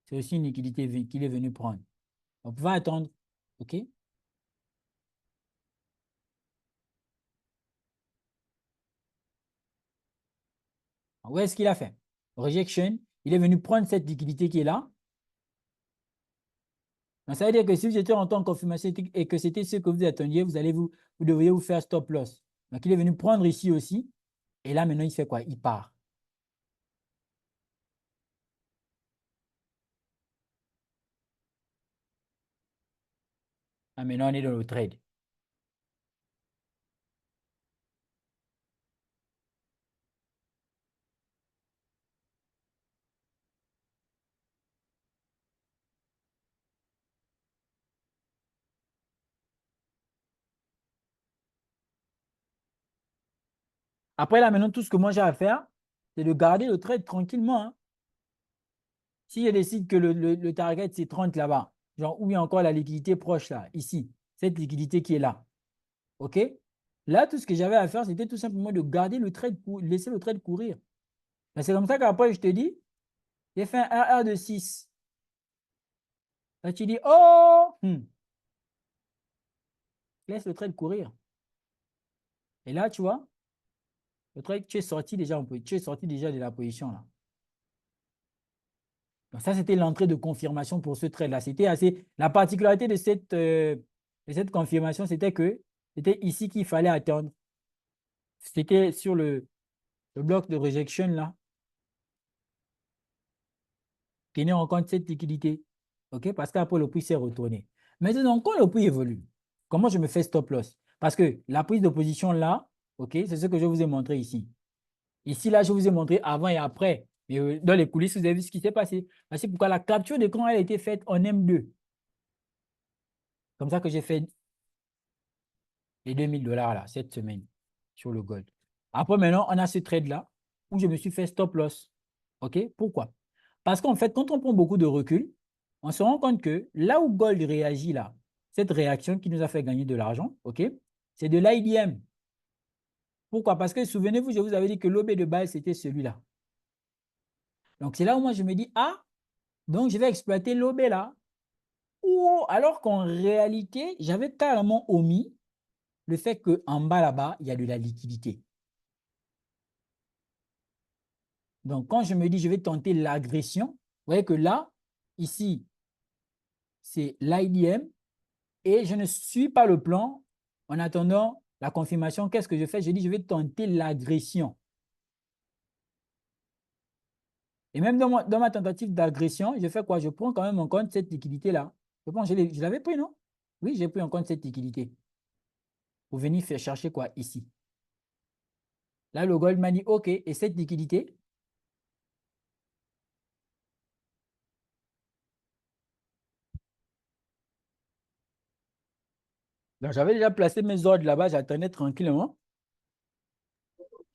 C'est aussi une liquidité qu'il est venu prendre. On va attendre. OK? Où est-ce qu'il a fait? Rejection. Il est venu prendre cette liquidité qui est là. Donc, ça veut dire que si vous étiez en temps de confirmation et que c'était ce que vous attendiez, vous devriez vous faire stop loss. Donc, il est venu prendre ici aussi. Et là, maintenant, il fait quoi? Il part. Ah, maintenant, on est dans le trade. Après, là, maintenant, tout ce que moi j'ai à faire, c'est de garder le trade tranquillement. Hein. Si je décide que le target, c'est 30 là-bas, genre, où il y a encore la liquidité proche là, ici, cette liquidité qui est là. OK? Là, tout ce que j'avais à faire, c'était tout simplement de garder le trade, laisser le trade courir. C'est comme ça qu'après, je te dis, j'ai fait un RR de 6. Là, tu dis, oh, laisse le trade courir. Et là, tu vois, le trade, tu es sorti déjà de la position là. Donc ça, c'était l'entrée de confirmation pour ce trade-là. C'était assez. La particularité de cette confirmation, c'était que c'était ici qu'il fallait attendre. C'était sur le bloc de rejection là. Tenez en compte cette liquidité. OK? Parce qu'après, le prix s'est retourné. Maintenant, quand le prix évolue, comment je me fais stop loss? Parce que la prise de position là, OK, c'est ce que je vous ai montré ici. Ici, là, je vous ai montré avant et après. Mais dans les coulisses, vous avez vu ce qui s'est passé. C'est pourquoi la capture d'écran elle a été faite en M2. Comme ça que j'ai fait les 2000 $ là, cette semaine sur le gold. Après, maintenant, on a ce trade-là où je me suis fait stop loss. OK? Pourquoi? Parce qu'en fait, quand on prend beaucoup de recul, on se rend compte que là où gold réagit là, cette réaction qui nous a fait gagner de l'argent, OK? C'est de l'IDM. Pourquoi? Parce que souvenez-vous, je vous avais dit que l'OB de base, c'était celui-là. Donc, c'est là où moi, je me dis, ah, donc je vais exploiter l'OB là. Ou alors qu'en réalité, j'avais carrément omis le fait qu'en bas là-bas, il y a de la liquidité. Donc, quand je me dis, je vais tenter l'agression, vous voyez que là, ici, c'est l'IDM et je ne suis pas le plan. En attendant la confirmation, qu'est-ce que je fais? Je dis, je vais tenter l'agression. Et même dans ma tentative d'agression, je fais quoi? Je prends quand même en compte cette liquidité-là. Je pense, je l'avais pris, non? Oui, j'ai pris en compte cette liquidité. Pour venir faire chercher quoi? Ici. Là, le gold m'a dit, OK, et cette liquidité, donc j'avais déjà placé mes ordres là-bas, j'attendais tranquillement.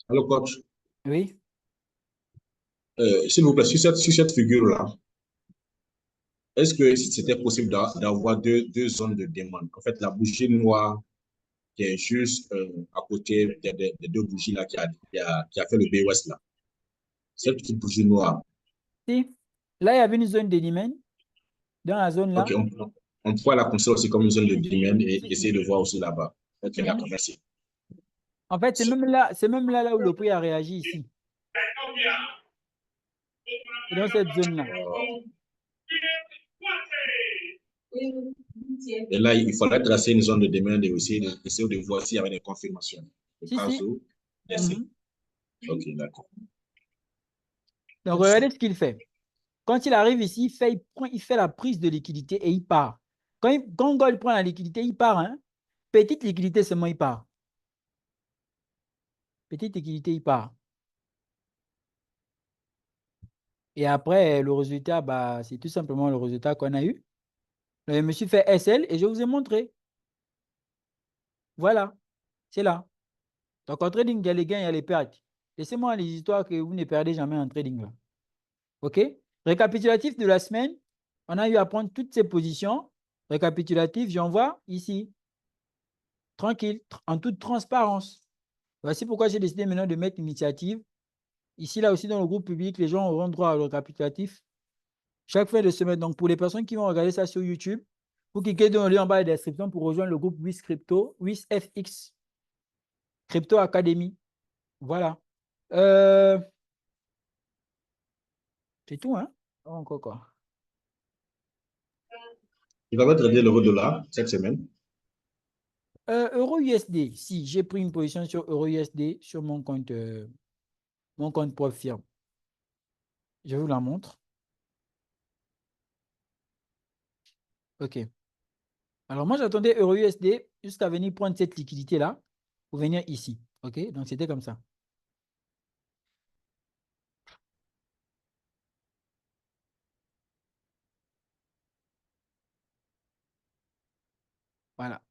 Alors, coach, Oui. s'il vous plaît, sur cette figure-là, est-ce que c'était possible d'avoir deux zones de demande? En fait, la bougie noire qui est juste à côté des deux bougies là qui a fait le BOS là. Cette petite bougie noire. Si. Là, il y avait une zone de demand. Dans la zone là. OK, on pourrait la considérer aussi comme une zone de demand et essayer de voir aussi là-bas. OK, d'accord, merci. En fait, c'est même là où le prix a réagi ici. C'est dans cette zone-là. Et là, il faudrait tracer une zone de demande et aussi essayer de voir s'il y avait des confirmations. Si. OK, d'accord. Donc, regardez ce qu'il fait. Quand il arrive ici, il fait la prise de liquidité et il part. Quand Gold prend la liquidité, il part. Hein? Petite liquidité seulement, il part. Petite liquidité, il part. Et après, le résultat, bah, c'est tout simplement le résultat qu'on a eu. Je me suis fait SL et je vous ai montré. Voilà, c'est là. Donc, en trading, il y a les gains, il y a les pertes. Laissez-moi les histoires que vous ne perdez jamais en trading. Là. OK? Récapitulatif de la semaine, on a eu à prendre toutes ces positions. Récapitulatif, j'envoie ici. Tranquille, en toute transparence. Voici pourquoi j'ai décidé maintenant de mettre l'initiative. Ici, là aussi, dans le groupe public, les gens auront droit au récapitulatif chaque fin de semaine. Donc, pour les personnes qui vont regarder ça sur YouTube, vous cliquez dans le lien en bas de la description pour rejoindre le groupe WIS Crypto, WIS FX, Crypto Academy. Voilà. C'est tout, hein? Encore quoi? Tu vas trader l'euro-dollar cette semaine? Euro USD. Si, j'ai pris une position sur Euro USD sur mon compte propre firme. Je vous la montre. OK. Alors, moi, j'attendais Euro USD jusqu'à venir prendre cette liquidité-là pour venir ici. OK? Donc, c'était comme ça. Voilà.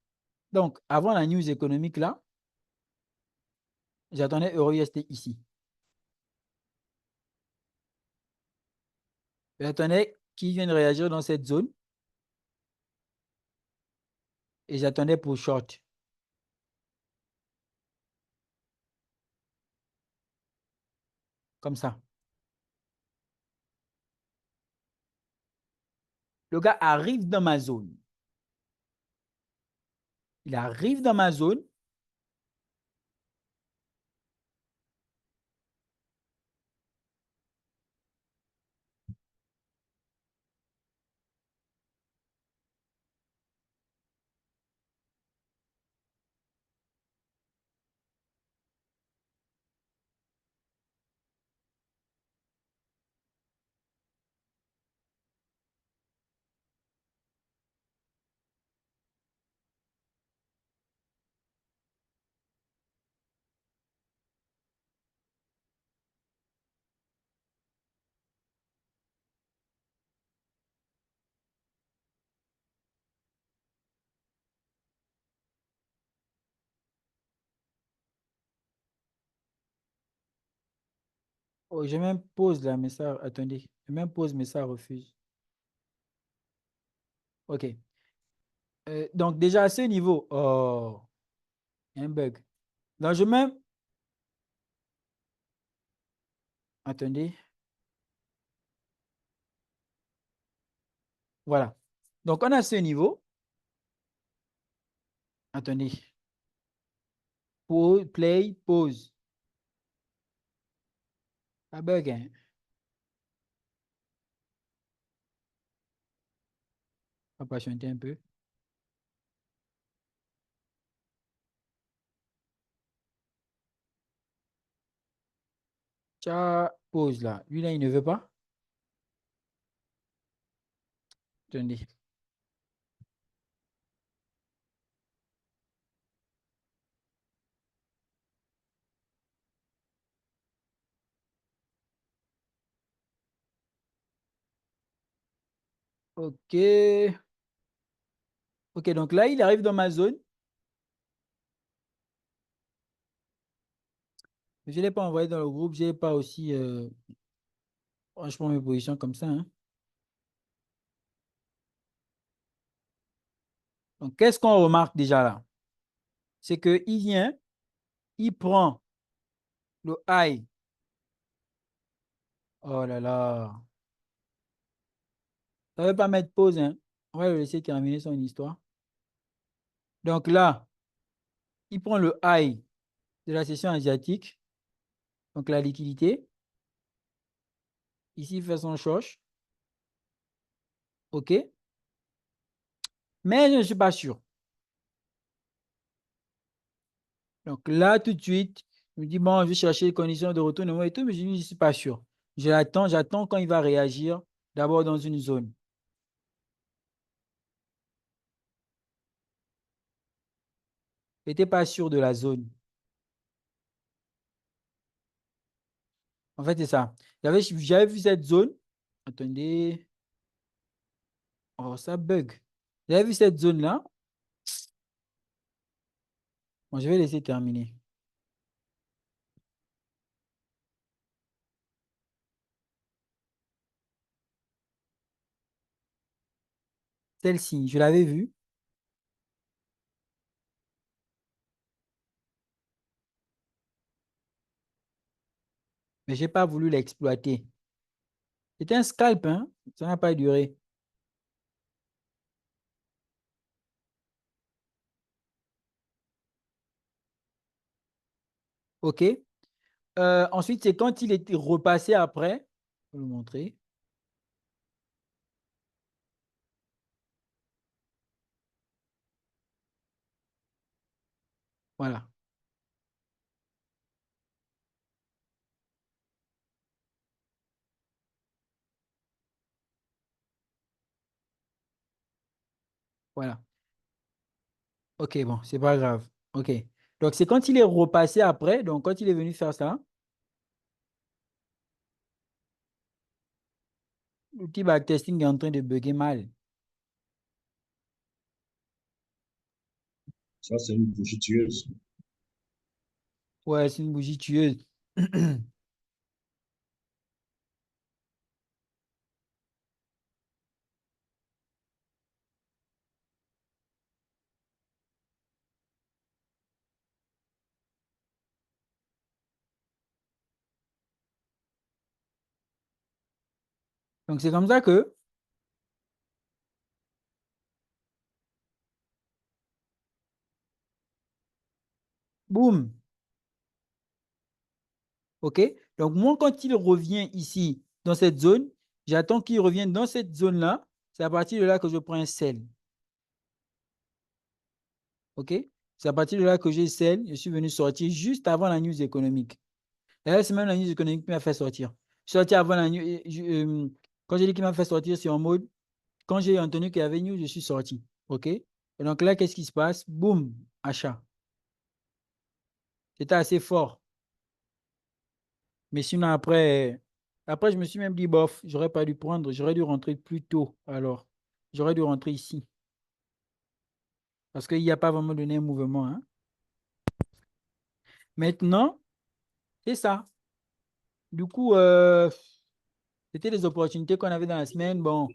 Donc, avant la news économique, là, J'attendais euro USD ici. J'attendais qu'il vienne réagir dans cette zone. Et j'attendais pour short. Comme ça. Le gars arrive dans ma zone. Il arrive dans ma zone. Oh, je m'impose là, mais ça, attendez. Je m'impose, mais ça refuse. OK. Donc, déjà à ce niveau, oh, il y a un bug. Donc, je mets. Attendez. Voilà. Donc, on a ce niveau. Attendez. Pause, play, pause. Ça bug, hein. On va patienter un peu. Tiens, pause là. Lui là, il ne veut pas. Attendez. OK. OK, donc là, il arrive dans ma zone. Je ne l'ai pas envoyé dans le groupe. Je n'ai pas aussi, franchement, mes positions comme ça, hein. Donc, qu'est-ce qu'on remarque déjà là? C'est qu'il vient, il prend le high. Oh là là. Ça ne veut pas mettre pause, hein. On va le laisser terminer son histoire. Donc là, il prend le high de la session asiatique. Donc la liquidité. Ici, il fait son choche. OK. Mais je ne suis pas sûr. Donc là, tout de suite, je me dis, bon, je vais chercher les conditions de retournement et tout, mais je ne suis pas sûr. J'attends quand il va réagir, d'abord dans une zone. Je n'étais pas sûr de la zone. En fait, c'est ça. J'avais vu cette zone. Attendez. Oh, ça bug. J'avais vu cette zone-là. Bon, je vais laisser terminer. Celle-ci, je l'avais vue, mais je n'ai pas voulu l'exploiter. C'était un scalp, hein? Ça n'a pas duré. OK. Ensuite, c'est quand il était repassé après. Je vais vous montrer. Voilà. Voilà. OK, bon, c'est pas grave. OK. Donc, c'est quand il est repassé après. Donc, quand il est venu faire ça, l'outil backtesting est en train de bugger mal. Ça, c'est une bougie tueuse. Ouais, c'est une bougie tueuse. Donc, c'est comme ça que, boum, OK? Donc, moi, quand il revient ici, dans cette zone, j'attends qu'il revienne dans cette zone-là. C'est à partir de là que je prends un sell. OK? C'est à partir de là que j'ai sell. Je suis venu sortir juste avant la news économique. D'ailleurs, c'est même la news économique qui m'a fait sortir. Je suis sorti avant la news. Quand j'ai dit qu'il m'a fait sortir, c'est en mode, quand j'ai entendu qu'il y avait news, je suis sorti. OK? Et donc là, qu'est-ce qui se passe? Boum, achat. C'était assez fort. Mais sinon, après, je me suis même dit, bof, j'aurais pas dû prendre, j'aurais dû rentrer plus tôt. Alors, j'aurais dû rentrer ici. Parce qu'il n'y a pas vraiment donné un mouvement, hein. Maintenant, c'est ça. Du coup, c'était les opportunités qu'on avait dans la semaine. Bon,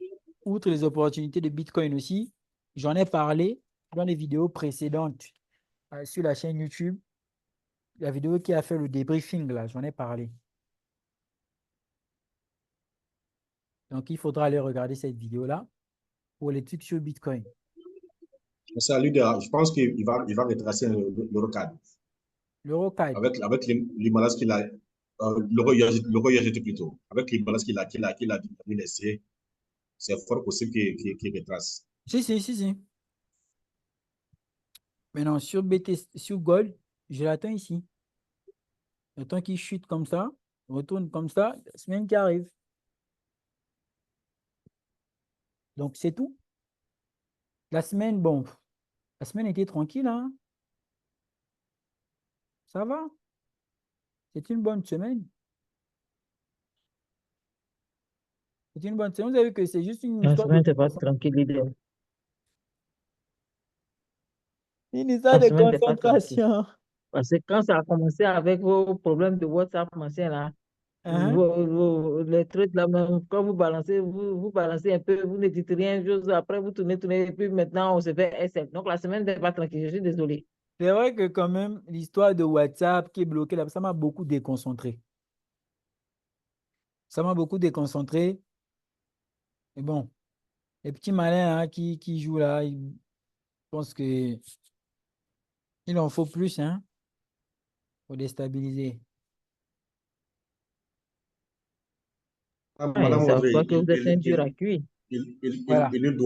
outre les opportunités de Bitcoin aussi, j'en ai parlé dans les vidéos précédentes sur la chaîne YouTube. La vidéo qui a fait le débriefing, là, j'en ai parlé. Donc, il faudra aller regarder cette vidéo-là pour les trucs sur Bitcoin. Ça, lui, je pense il va retracer l'eurocad. L'Eurocard. Avec l'imbalance qu'il a, l'euro il a jeté plutôt. Avec l'imbalance qu'il a laissé, c'est fort possible qu'il retrace. Si, si, si, si. Maintenant, sur sur Gold, je l'attends ici. J'attends qu'il chute comme ça, retourne comme ça, la semaine qui arrive. Donc, c'est tout. La semaine, bon, la semaine était tranquille, hein. Ça va. C'est une bonne semaine. C'est une bonne semaine. Vous avez vu que c'est juste une La histoire de semaine n'est pas tranquille, leader. une histoire La de semaine n'est pas tranquille. concentration. Parce que quand ça a commencé avec vos problèmes de WhatsApp, machin là, Hein? les trucs là, même, quand vous balancez, vous balancez un peu, vous ne dites rien, juste après vous tournez, et puis maintenant on se fait SF. Donc la semaine n'est pas tranquille, je suis désolé. C'est vrai que quand même, l'histoire de WhatsApp qui est bloquée là, ça m'a beaucoup déconcentré. Ça m'a beaucoup déconcentré. Mais bon, les petits malins hein, qui jouent là, ils pensent que il en faut plus, hein, pour déstabiliser. Ah, Ouais, Madame ça Audrey, voit que vous êtes un dur à cuire. Voilà. il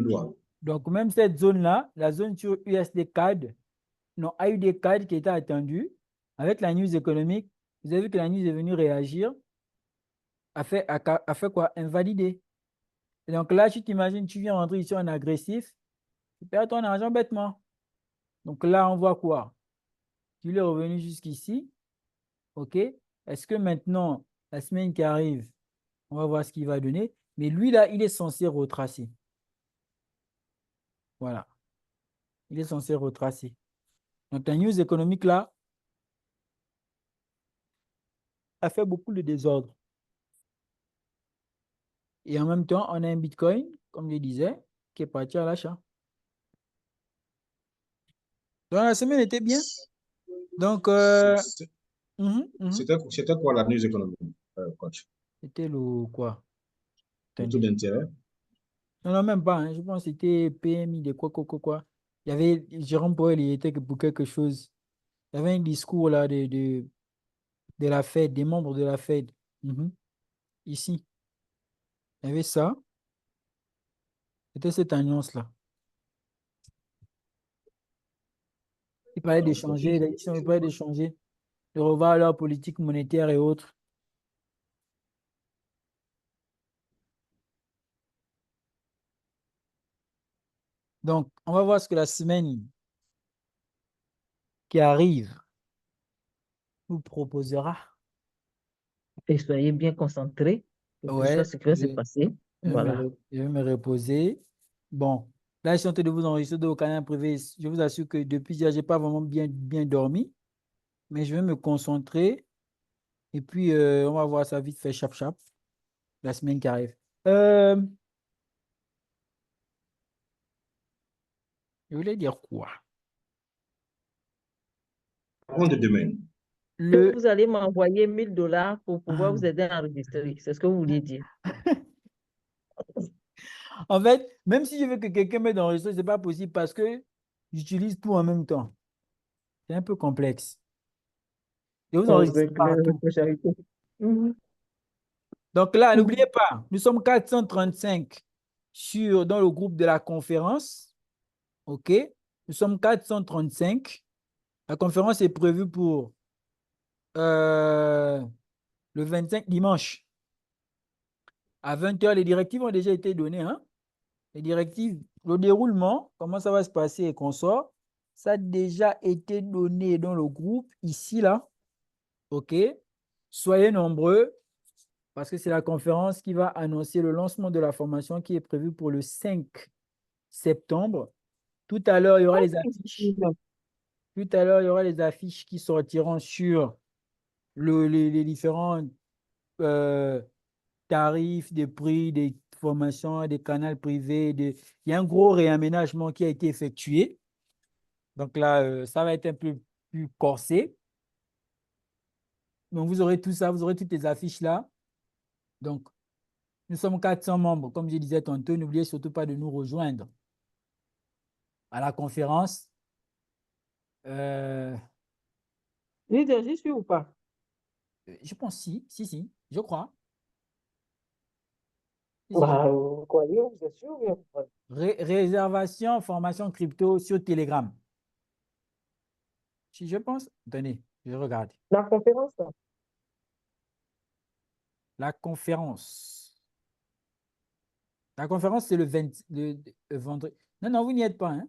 doit. Donc, même cette zone-là, la zone sur USD CAD, non, AUD CAD qui était attendue, avec la news économique, vous avez vu que la news est venue réagir, a fait quoi? Invalider. Et donc là, tu t'imagines, tu viens rentrer ici en agressif, tu perds ton argent bêtement. Donc là, on voit quoi? Tu es revenu jusqu'ici, OK? Est-ce que maintenant, la semaine qui arrive, on va voir ce qu'il va donner, mais lui, là, il est censé retracer. Voilà, il est censé retracer. Donc la news économique, là, a fait beaucoup de désordre. Et en même temps, on a un Bitcoin, comme je disais, qui est parti à l'achat. Donc la semaine était bien. Donc, C'était quoi la news économique, coach? c'était le quoi? Le taux Attendez. d'intérêt? Non, non, même pas, hein. Je pense que c'était PMI de quoi, quoi, quoi, quoi. Il y avait Jérôme Powell, il était pour quelque chose. Il y avait un discours là de la Fed, des membres de la Fed. Mhm. Ici, il y avait ça. C'était cette annonce-là. Il parlait Ah, ok. d'échanger, il parlait d'échanger, de revoir leur politique monétaire et autres. Donc, on va voir ce que la semaine qui arrive nous proposera. Et soyez bien concentrés, quel que soit Ouais, ce qui va se passer. Voilà. je vais me reposer. Bon, là, je suis en train de vous enregistrer de vos canaux privés. Je vous assure que depuis hier, je n'ai pas vraiment bien dormi. mais je vais me concentrer. Et puis, on va voir ça vite fait, chap, chap, la semaine qui arrive. Je voulais dire quoi? Avant de demain. Le... Vous allez m'envoyer 1000 $ pour pouvoir Ah. vous aider à enregistrer. C'est ce que vous vouliez dire. En fait, même si je veux que quelqu'un m'aide à enregistrer, ce n'est pas possible parce que j'utilise tout en même temps. C'est un peu complexe. Et vous enregistrez Avec partout. la charité. Mhm. Donc là, n'oubliez pas, nous sommes 435 dans le groupe de la conférence. OK? Nous sommes 435. La conférence est prévue pour le 25 dimanche à 20h. Les directives ont déjà été données. Hein? Les directives, le déroulement, comment ça va se passer et qu'on sort, ça a déjà été donné dans le groupe ici, là. OK? Soyez nombreux parce que c'est la conférence qui va annoncer le lancement de la formation qui est prévue pour le 5 septembre. Tout à l'heure, il y aura les affiches. Tout à l'heure, il y aura les affiches qui sortiront sur les différents tarifs, des prix, des formations, des canaux privés. Il y a un gros réaménagement qui a été effectué. Donc là, ça va être un peu plus corsé. Donc, vous aurez tout ça, vous aurez toutes les affiches là. Donc, nous sommes 400 membres. Comme je disais tantôt, n'oubliez surtout pas de nous rejoindre à la conférence. Leader, j'y suis ou pas? Je pense si, je crois. Si, si, Bah, vous croyez, vous êtes sûr? Bien? Réservation, formation crypto sur Telegram. Si je pense, attendez, je regarde. La conférence, là. La conférence. La conférence, c'est le vendredi. Non, non, vous n'y êtes pas. Hein?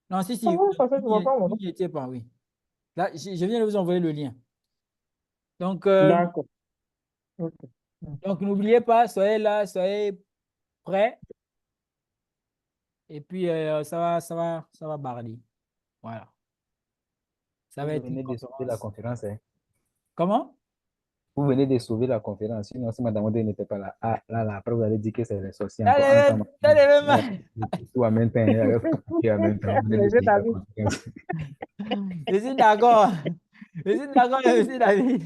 Non, si, Ah, si, je pensais que je vois pas, vous moi. n'y étiez pas, oui. Là, je viens de vous envoyer le lien. Donc, D'accord. Ok. donc n'oubliez pas, soyez là, soyez prêts. Et puis, ça va barder. Voilà. Ça va Vous être une venez de sauver la conférence. conférence. Hein. Comment? Vous venez de sauver la conférence. Sinon, si Madame Odé n'était pas là, ah, là, après, vous allez dire que c'est les sorciers encore. T'as les mêmes. Tout en même temps, en même temps, vous venez Mais de je sauver la t'avais. conférence. Je suis d'accord. Je suis d'accord, monsieur David.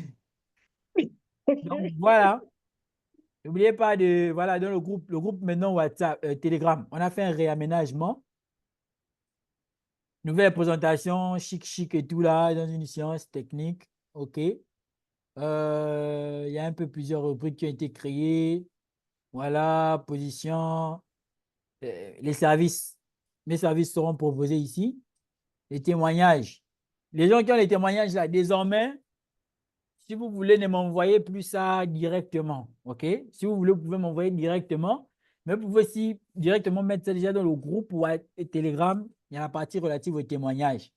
Donc, voilà. N'oubliez pas de, voilà, dans le groupe maintenant WhatsApp, Telegram, on a fait un réaménagement. Nouvelle présentation, chic, chic et tout là, dans une séance technique. OK. Il y a un peu plusieurs rubriques qui ont été créées. Voilà, position, les services. Mes services seront proposés ici. Les témoignages. Les gens qui ont les témoignages là, désormais, si vous voulez, ne m'envoyez plus ça directement. OK? Si vous voulez, vous pouvez m'envoyer directement. Mais vous pouvez aussi directement mettre ça déjà dans le groupe ou Telegram. Il y a la partie relative aux témoignages.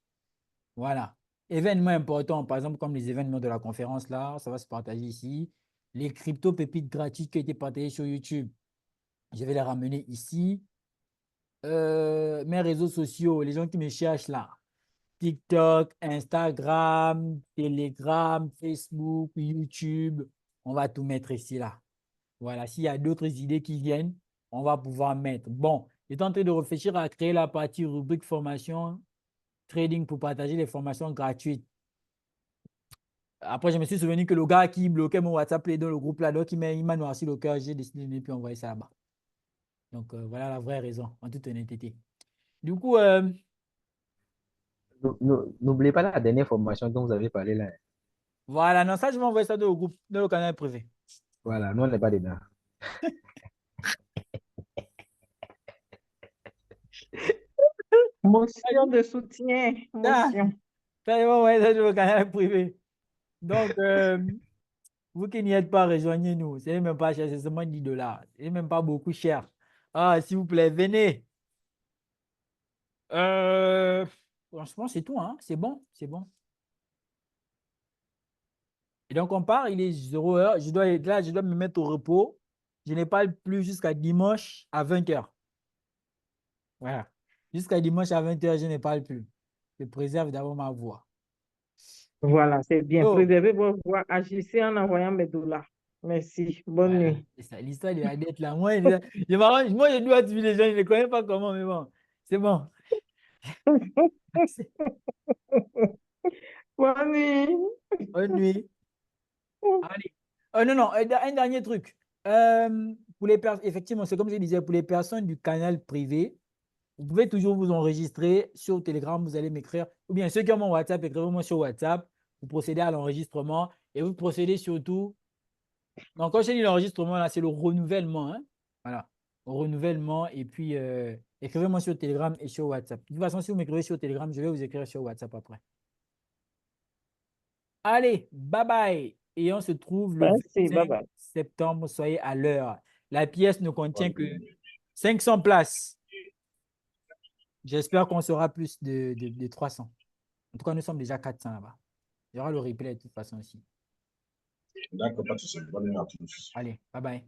Voilà. Événements importants, par exemple, comme les événements de la conférence là, ça va se partager ici. Les crypto-pépites gratuites qui ont été partagées sur YouTube, je vais les ramener ici. Mes réseaux sociaux, les gens qui me cherchent là. TikTok, Instagram, Telegram, Facebook, YouTube. On va tout mettre ici, là. Voilà, s'il y a d'autres idées qui viennent, on va pouvoir mettre. Bon, j'étais en train de réfléchir à créer la partie rubrique formation, trading pour partager les formations gratuites. Après, je me suis souvenu que le gars qui bloquait mon WhatsApp est dans le groupe là, donc il m'a noirci le cœur. J'ai décidé de ne plus envoyer ça là-bas. Donc, voilà la vraie raison, en toute honnêteté. Du coup, N'oubliez pas la dernière formation dont vous avez parlé là. voilà, non, ça, je vais envoyer ça dans le groupe, dans le canal privé. Voilà, nous, on n'est pas dedans. Motion de soutien. Ah, Motion. ça, je vais envoyer ça dans le canal privé. Donc, vous qui n'y êtes pas, rejoignez-nous. Ce n'est même pas cher, c'est seulement 10 $. Ce n'est même pas beaucoup cher. Ah, s'il vous plaît, venez. Euh, Franchement, c'est tout, hein. C'est bon, c'est bon. Et donc, on part, il est 0h. Je dois me mettre au repos. Je n'ai pas plus jusqu'à dimanche à 20h. Voilà. Jusqu'à dimanche à 20h, je n'ai pas plus. Je préserve d'abord ma voix. Voilà, c'est bien. Oh, Préservez votre voix. Agissez en envoyant mes dollars. Merci. Bonne voilà. nuit. C'est ça, l'histoire de la dette là. Moi, je dois tuer les gens, je ne les connais pas comment, mais bon, c'est bon. Bonne nuit. Bonne nuit. Allez. Non, non, un dernier truc. Pour les effectivement, c'est comme je disais, pour les personnes du canal privé, vous pouvez toujours vous enregistrer sur Telegram, vous allez m'écrire, ou bien ceux qui ont mon WhatsApp, écrivez-moi sur WhatsApp, vous procédez à l'enregistrement et vous procédez surtout. Donc, quand je dis l'enregistrement, là, c'est le renouvellement. Hein. Voilà, le renouvellement. Et puis, écrivez-moi sur Telegram et sur WhatsApp. De toute façon, si vous m'écrivez sur Telegram, je vais vous écrire sur WhatsApp après. Allez, bye bye. Et on se trouve le Merci. Bye 25 bye. septembre. Soyez à l'heure. La pièce ne contient Bonne que nuit. 500 places. J'espère qu'on sera plus de 300. En tout cas, nous sommes déjà 400 là-bas. Il y aura le replay de toute façon aussi. D'accord, pas de souci. Bonne nuit à tous. Allez, bye bye.